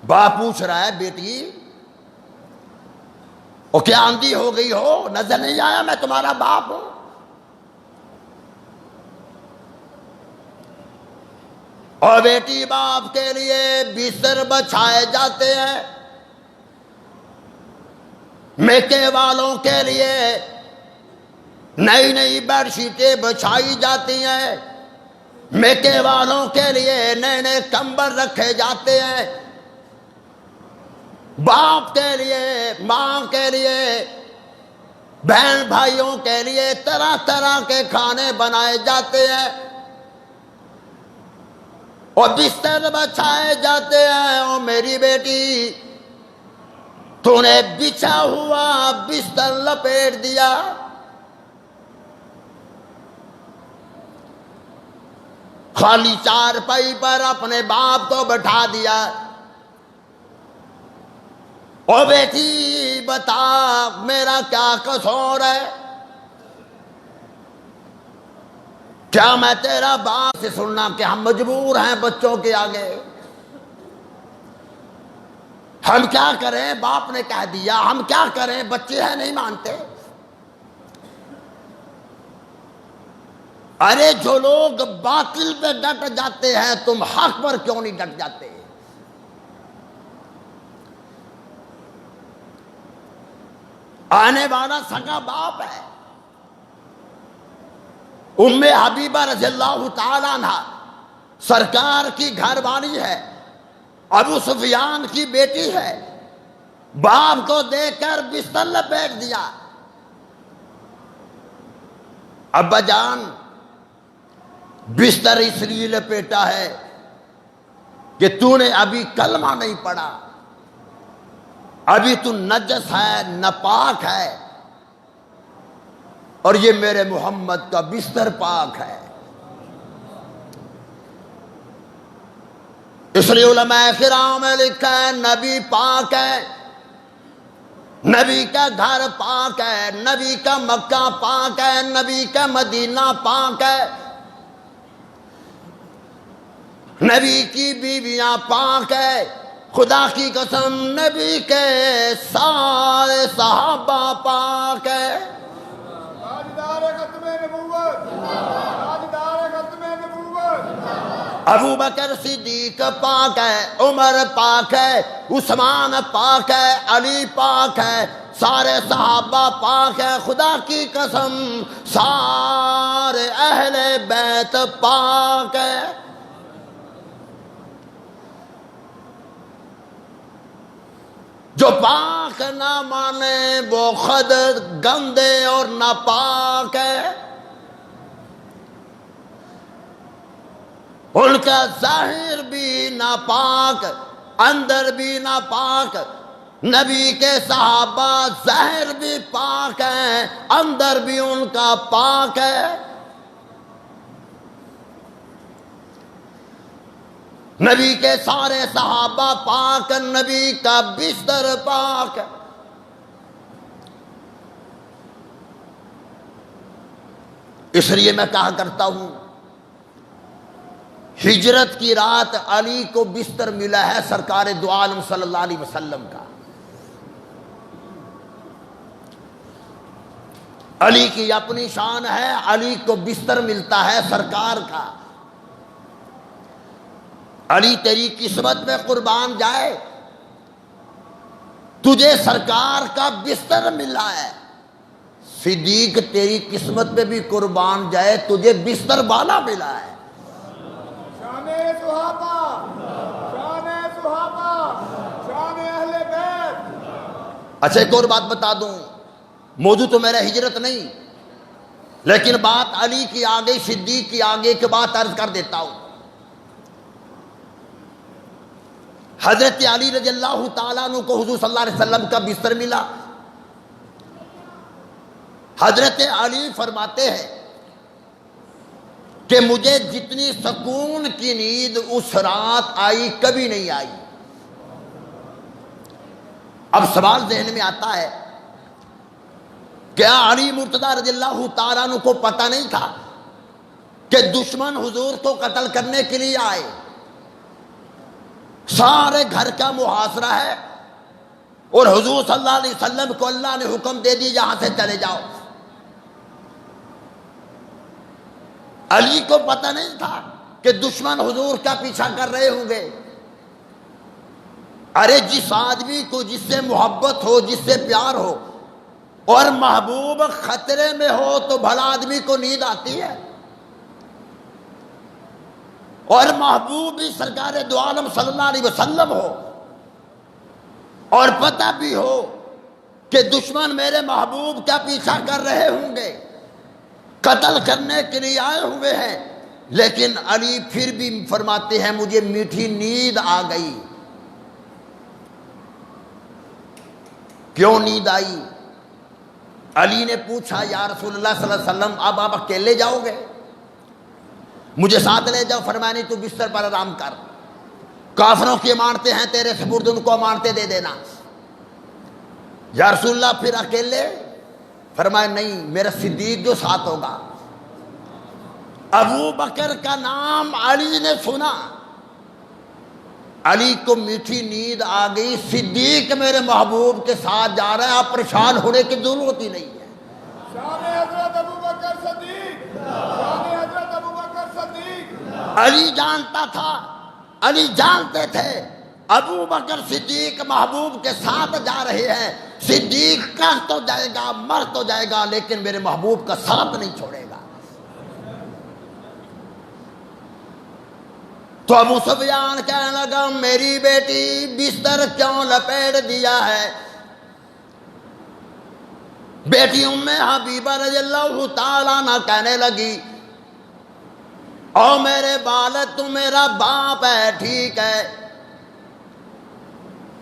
باپ پوچھ رہا ہے بیٹی وہ کیا اندھی ہو گئی ہو، نظر نہیں آیا میں تمہارا باپ ہوں؟ اور بیٹی باپ کے لیے بستر بچھائے جاتے ہیں، میکے والوں کے لیے نئی نئی بیڈ شیٹیں بچھائی جاتی ہیں، میکے والوں کے لیے نئے نئے کمبل رکھے جاتے ہیں، باپ کے لیے، ماں کے لیے، بہن بھائیوں کے لیے طرح طرح کے کھانے بنائے جاتے ہیں اور بستر بچھائے جاتے ہیں. اور میری بیٹی تو نے بچھا ہوا بستر لپیٹ دیا. خالی چارپائی پر اپنے باپ کو بٹھا دیا. او بیٹی بتا میرا کیا قصور ہے، کیا میں تیرا باپ سے سننا کہ ہم مجبور ہیں بچوں کے آگے، ہم کیا کریں، باپ نے کہہ دیا ہم کیا کریں، بچے ہیں نہیں مانتے. ارے جو لوگ باطل پہ ڈٹ جاتے ہیں تم حق پر کیوں نہیں ڈٹ جاتے؟ آنے والا سگا باپ ہے. ام حبیبہ رضی اللہ تعالیٰ عنہ سرکار کی گھر والی ہے، ابو سفیان کی بیٹی ہے. باپ کو دیکھ کر بستر لپیٹ دیا. ابا جان بستر اس لیے لپیٹا ہے کہ تو نے ابھی کلمہ نہیں پڑھا، ابھی تو نجس ہے، ناپاک ہے، اور یہ میرے محمد کا بستر پاک ہے. اس لیے علماء کرام نے لکھا ہے نبی پاک ہے، نبی کا گھر پاک ہے، نبی کا مکہ پاک ہے، نبی کا مدینہ پاک ہے، نبی کی بیویاں پاک ہے. خدا کی قسم نبی کے سارے صحابہ پاک ہے. تاجدار ختم نبوت، تاجدار ختم نبوت. ابو بکر صدیق پاک ہے، عمر پاک ہے، عثمان پاک ہے، علی پاک ہے، سارے صحابہ پاک ہے. خدا کی قسم سارے اہل بیت پاک ہے. جو پاک نہ مانے وہ خود گندے اور ناپاک ہے. ان کا ظاہر بھی ناپاک، اندر بھی ناپاک. نبی کے صحابہ ظاہر بھی پاک ہیں، اندر بھی ان کا پاک ہے. نبی کے سارے صحابہ پاک، نبی کا بستر پاک. اس لیے میں کہا کرتا ہوں ہجرت کی رات علی کو بستر ملا ہے سرکار دو عالم صلی اللہ علیہ وسلم کا. علی کی اپنی شان ہے، علی کو بستر ملتا ہے سرکار کا. علی تیری قسمت میں قربان جائے، تجھے سرکار کا بستر ملا ہے. صدیق تیری قسمت میں بھی قربان جائے، تجھے بستر والا ملا ہے. شان صحابہ، شان صحابہ، شان اہل بیت. اچھا ایک اور بات بتا دوں، موضوع تو میرا ہجرت نہیں، لیکن بات علی کی آگے، صدیق کی آگے کی بات عرض کر دیتا ہوں. حضرت علی رضی اللہ تعالیٰ عنہ کو حضور صلی اللہ علیہ وسلم کا بستر ملا. حضرت علی فرماتے ہیں کہ مجھے جتنی سکون کی نیند اس رات آئی کبھی نہیں آئی۔ اب سوال ذہن میں آتا ہے، کیا علی مرتضیٰ رضی اللہ تعالیٰ عنہ کو پتہ نہیں تھا کہ دشمن حضور کو قتل کرنے کے لیے آئے؟ سارے گھر کا محاصرہ ہے اور حضور صلی اللہ علیہ وسلم کو اللہ نے حکم دے دی یہاں سے چلے جاؤ۔ علی کو پتہ نہیں تھا کہ دشمن حضور کا پیچھا کر رہے ہوں گے؟ ارے جس آدمی کو جس سے محبت ہو، جس سے پیار ہو اور محبوب خطرے میں ہو تو بھلا آدمی کو نیند آتی ہے؟ اور محبوب بھی سرکار دو عالم صلی اللہ علیہ وسلم ہو اور پتہ بھی ہو کہ دشمن میرے محبوب کا پیچھا کر رہے ہوں گے، قتل کرنے کے لیے آئے ہوئے ہیں، لیکن علی پھر بھی فرماتے ہیں مجھے میٹھی نیند آ گئی۔ کیوں نیند آئی؟ علی نے پوچھا یا رسول اللہ صلی اللہ علیہ وسلم اب آپ اکیلے جاؤ گے؟ مجھے ساتھ لے جاؤ۔ فرمایا نہیں، تو بستر پر آرام کر، کافروں کی امانتیں ہیں تیرے سپرد، ان کو امانتیں دے دینا۔ یا رسول اللہ پھر اکیلے؟ فرمایا نہیں، میرا صدیق جو ساتھ ہوگا۔ ابو بکر کا نام علی نے سنا، علی کو میٹھی نیند آ گئی، صدیق میرے محبوب کے ساتھ جا رہا ہے، آپ پریشان ہونے کی ضرورت ہی نہیں ہے۔ شان حضرت ابو بکر صدیق، شان حضرت ابو بکر صدیق۔ علی جانتا تھا، علی جانتے تھے ابو بکر صدیق محبوب کے ساتھ جا رہے ہیں، صدیق کر تو جائے گا، مر تو جائے گا، لیکن میرے محبوب کا ساتھ نہیں چھوڑے گا۔ تو ابو سفیان کہنے لگا میری بیٹی بستر کیوں لپیٹ دیا ہے؟ بیٹی ام حبیبہ رضی اللہ تعالیٰ عنہ کہنے لگی او میرے والد تو میرا باپ ہے، ٹھیک ہے،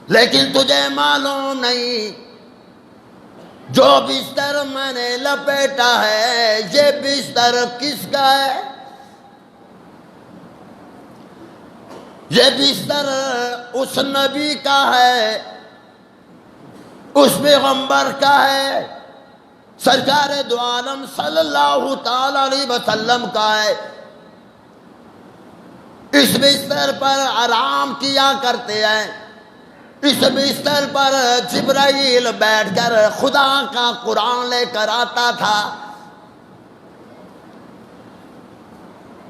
لیکن تجھے معلوم نہیں جو بستر میں نے لپیٹا ہے یہ بستر کس کا ہے؟ یہ بستر اس نبی کا ہے، اس پیغمبر کا ہے، سرکار دو عالم صلی اللہ تعالی علیہ وسلم کا ہے۔ اس بستر پر آرام کیا کرتے ہیں، اس بستر پر جبرائیل بیٹھ کر خدا کا قرآن لے کر آتا تھا۔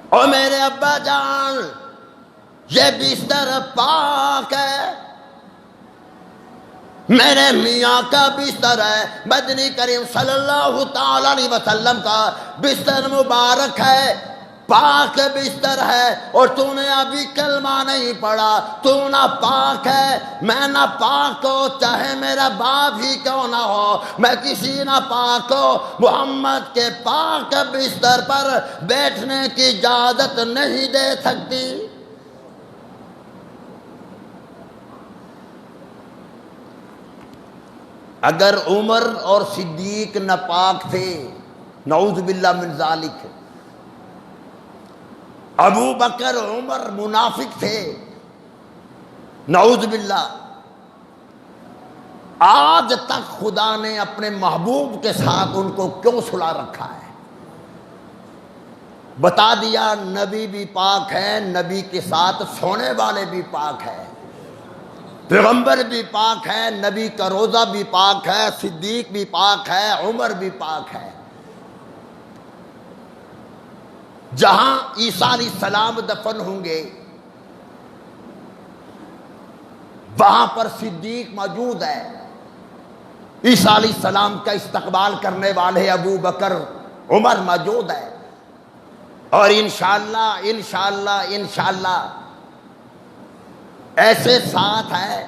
اور میرے ابا جان یہ بستر پاک ہے، میرے میاں کا بستر ہے، مدنی کریم صلی اللہ تعالی علیہ وسلم کا بستر مبارک ہے، پاک بستر ہے، اور تو نے ابھی کلمہ نہیں پڑھا، تو نہ پاک ہے، میں نہ پاک ہو، چاہے میرا باپ ہی کیوں نہ ہو، میں کسی نہ پاک ہو محمد کے پاک بستر پر بیٹھنے کی اجازت نہیں دے سکتی۔ اگر عمر اور صدیق ناپاک تھے، نعوذ باللہ من ذالک، ابو بکر عمر منافق تھے، نعوذ باللہ، آج تک خدا نے اپنے محبوب کے ساتھ ان کو کیوں سلا رکھا ہے؟ بتا دیا نبی بھی پاک ہے، نبی کے ساتھ سونے والے بھی پاک ہے، پیغمبر بھی پاک ہے، نبی کا روزہ بھی پاک ہے، صدیق بھی پاک ہے، عمر بھی پاک ہے۔ جہاں عیسیٰ علیہ السلام دفن ہوں گے وہاں پر صدیق موجود ہے، عیسیٰ علیہ السلام کا استقبال کرنے والے ابو بکر عمر موجود ہے، اور انشاءاللہ انشاءاللہ انشاءاللہ ایسے ساتھ ہے،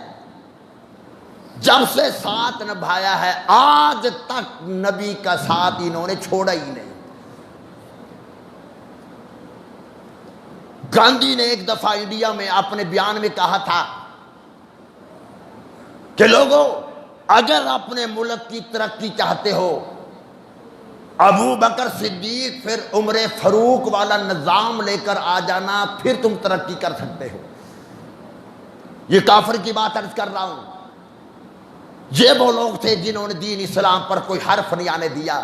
جب سے ساتھ نبھایا ہے آج تک نبی کا ساتھ انہوں نے چھوڑا ہی نہیں۔ گاندھی نے ایک دفعہ انڈیا میں اپنے بیان میں کہا تھا کہ لوگوں اگر اپنے ملک کی ترقی چاہتے ہو ابو بکر صدیق پھر عمر فاروق والا نظام لے کر آ جانا، پھر تم ترقی کر سکتے ہو۔ یہ کافر کی بات عرض کر رہا ہوں۔ یہ وہ لوگ تھے جنہوں نے دین اسلام پر کوئی حرف نہیں آنے دیا،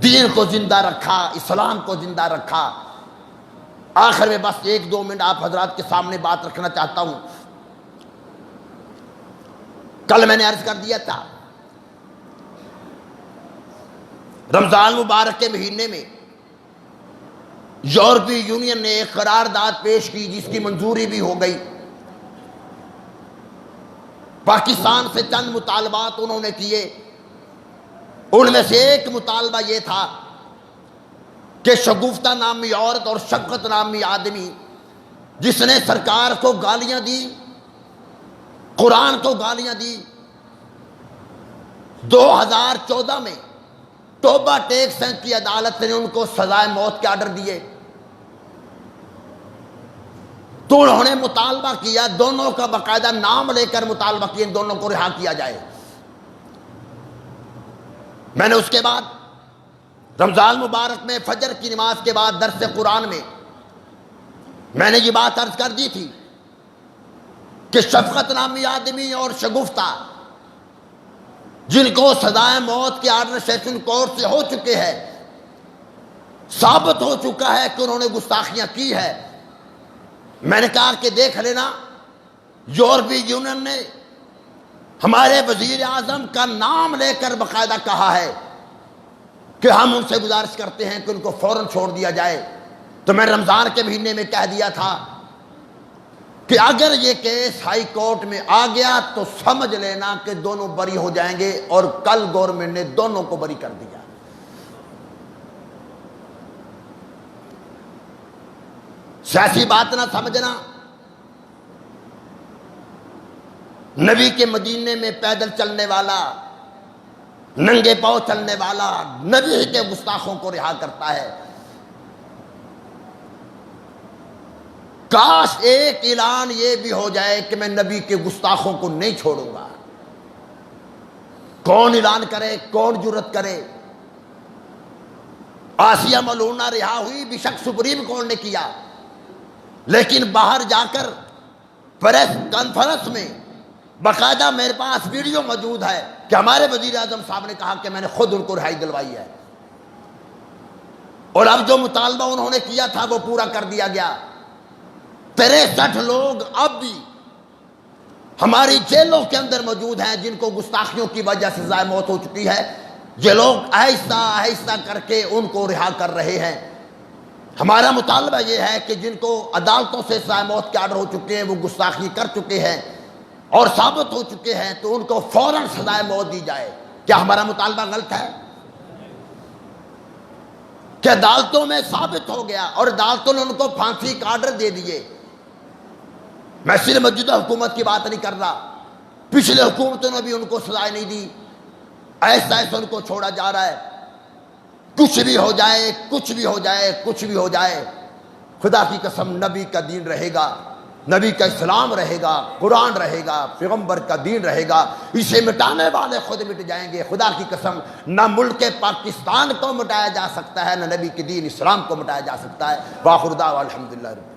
دین کو زندہ رکھا، اسلام کو زندہ رکھا۔ آخر میں بس 1-2 منٹ آپ حضرات کے سامنے بات رکھنا چاہتا ہوں۔ کل میں نے عرض کر دیا تھا، رمضان مبارک کے مہینے میں یورپی یونین نے ایک قرارداد پیش کی جس کی منظوری بھی ہو گئی۔ پاکستان سے چند مطالبات انہوں نے کیے، ان میں سے ایک مطالبہ یہ تھا کہ شگفتہ نامی عورت اور شفقت نامی آدمی جس نے سرکار کو گالیاں دی، قرآن کو گالیاں دی، 2014 میں توبہ ٹیک سنگھ کی عدالت نے ان کو سزائے موت کے آرڈر دیے، تو انہوں نے مطالبہ کیا، دونوں کا باقاعدہ نام لے کر مطالبہ کیا ان دونوں کو رہا کیا جائے۔ میں نے اس کے بعد رمضان مبارک میں فجر کی نماز کے بعد درس قرآن میں نے یہ بات عرض کر دی تھی کہ شفقت نامی آدمی اور شگفتہ جن کو سزائے موت کے آرڈر سیشن کورٹ سے ہو چکے ہیں، ثابت ہو چکا ہے کہ انہوں نے گستاخیاں کی ہے، میں نے کہا کہ دیکھ لینا، یورپی یونین نے ہمارے وزیر اعظم کا نام لے کر باقاعدہ کہا ہے کہ ہم ان سے گزارش کرتے ہیں کہ ان کو فوراً چھوڑ دیا جائے۔ تو میں رمضان کے مہینے میں کہہ دیا تھا کہ اگر یہ کیس ہائی کورٹ میں آ گیا تو سمجھ لینا کہ دونوں بری ہو جائیں گے، اور کل گورنمنٹ نے دونوں کو بری کر دیا۔ سیاسی بات نہ سمجھنا، نبی کے مدینے میں پیدل چلنے والا، ننگے پاؤں چلنے والا نبی کے گستاخوں کو رہا کرتا ہے۔ کاش ایک اعلان یہ بھی ہو جائے کہ میں نبی کے گستاخوں کو نہیں چھوڑوں گا۔ کون اعلان کرے، کون جرت کرے؟ آسیہ ملونہ رہا ہوئی، بے شک سپریم کورٹ نے کیا، لیکن باہر جا کر پریس کانفرنس میں باقاعدہ میرے پاس ویڈیو موجود ہے کہ ہمارے وزیر اعظم صاحب نے کہا کہ میں نے خود ان کو رہائی دلوائی ہے، اور اب جو مطالبہ انہوں نے کیا تھا وہ پورا کر دیا گیا۔ 63 لوگ اب بھی ہماری جیلوں کے اندر موجود ہیں جن کو گستاخیوں کی وجہ سے سزائے موت ہو چکی ہے۔ یہ لوگ آہستہ آہستہ کر کے ان کو رہا کر رہے ہیں۔ ہمارا مطالبہ یہ ہے کہ جن کو عدالتوں سے سزائے موت کے آرڈر ہو چکے ہیں، وہ گستاخی کر چکے ہیں اور ثابت ہو چکے ہیں، تو ان کو فوراً سزائے موت دی جائے۔ کیا ہمارا مطالبہ غلط ہے؟ کہ عدالتوں میں ثابت ہو گیا اور عدالتوں نے ان کو پھانسی کا آرڈر دے دیے۔ میں صرف موجودہ حکومت کی بات نہیں کر رہا، پچھلے حکومتوں نے بھی ان کو سزائے نہیں دی، ایسا ایسا ان کو چھوڑا جا رہا ہے۔ کچھ بھی ہو جائے، کچھ بھی ہو جائے، کچھ بھی ہو جائے، خدا کی قسم نبی کا دین رہے گا، نبی کا اسلام رہے گا، قرآن رہے گا، پیغمبر کا دین رہے گا۔ اسے مٹانے والے خود مٹ جائیں گے۔ خدا کی قسم نہ ملک پاکستان کو مٹایا جا سکتا ہے، نہ نبی کے دین اسلام کو مٹایا جا سکتا ہے۔ وآخر دعوانا الحمدللہ۔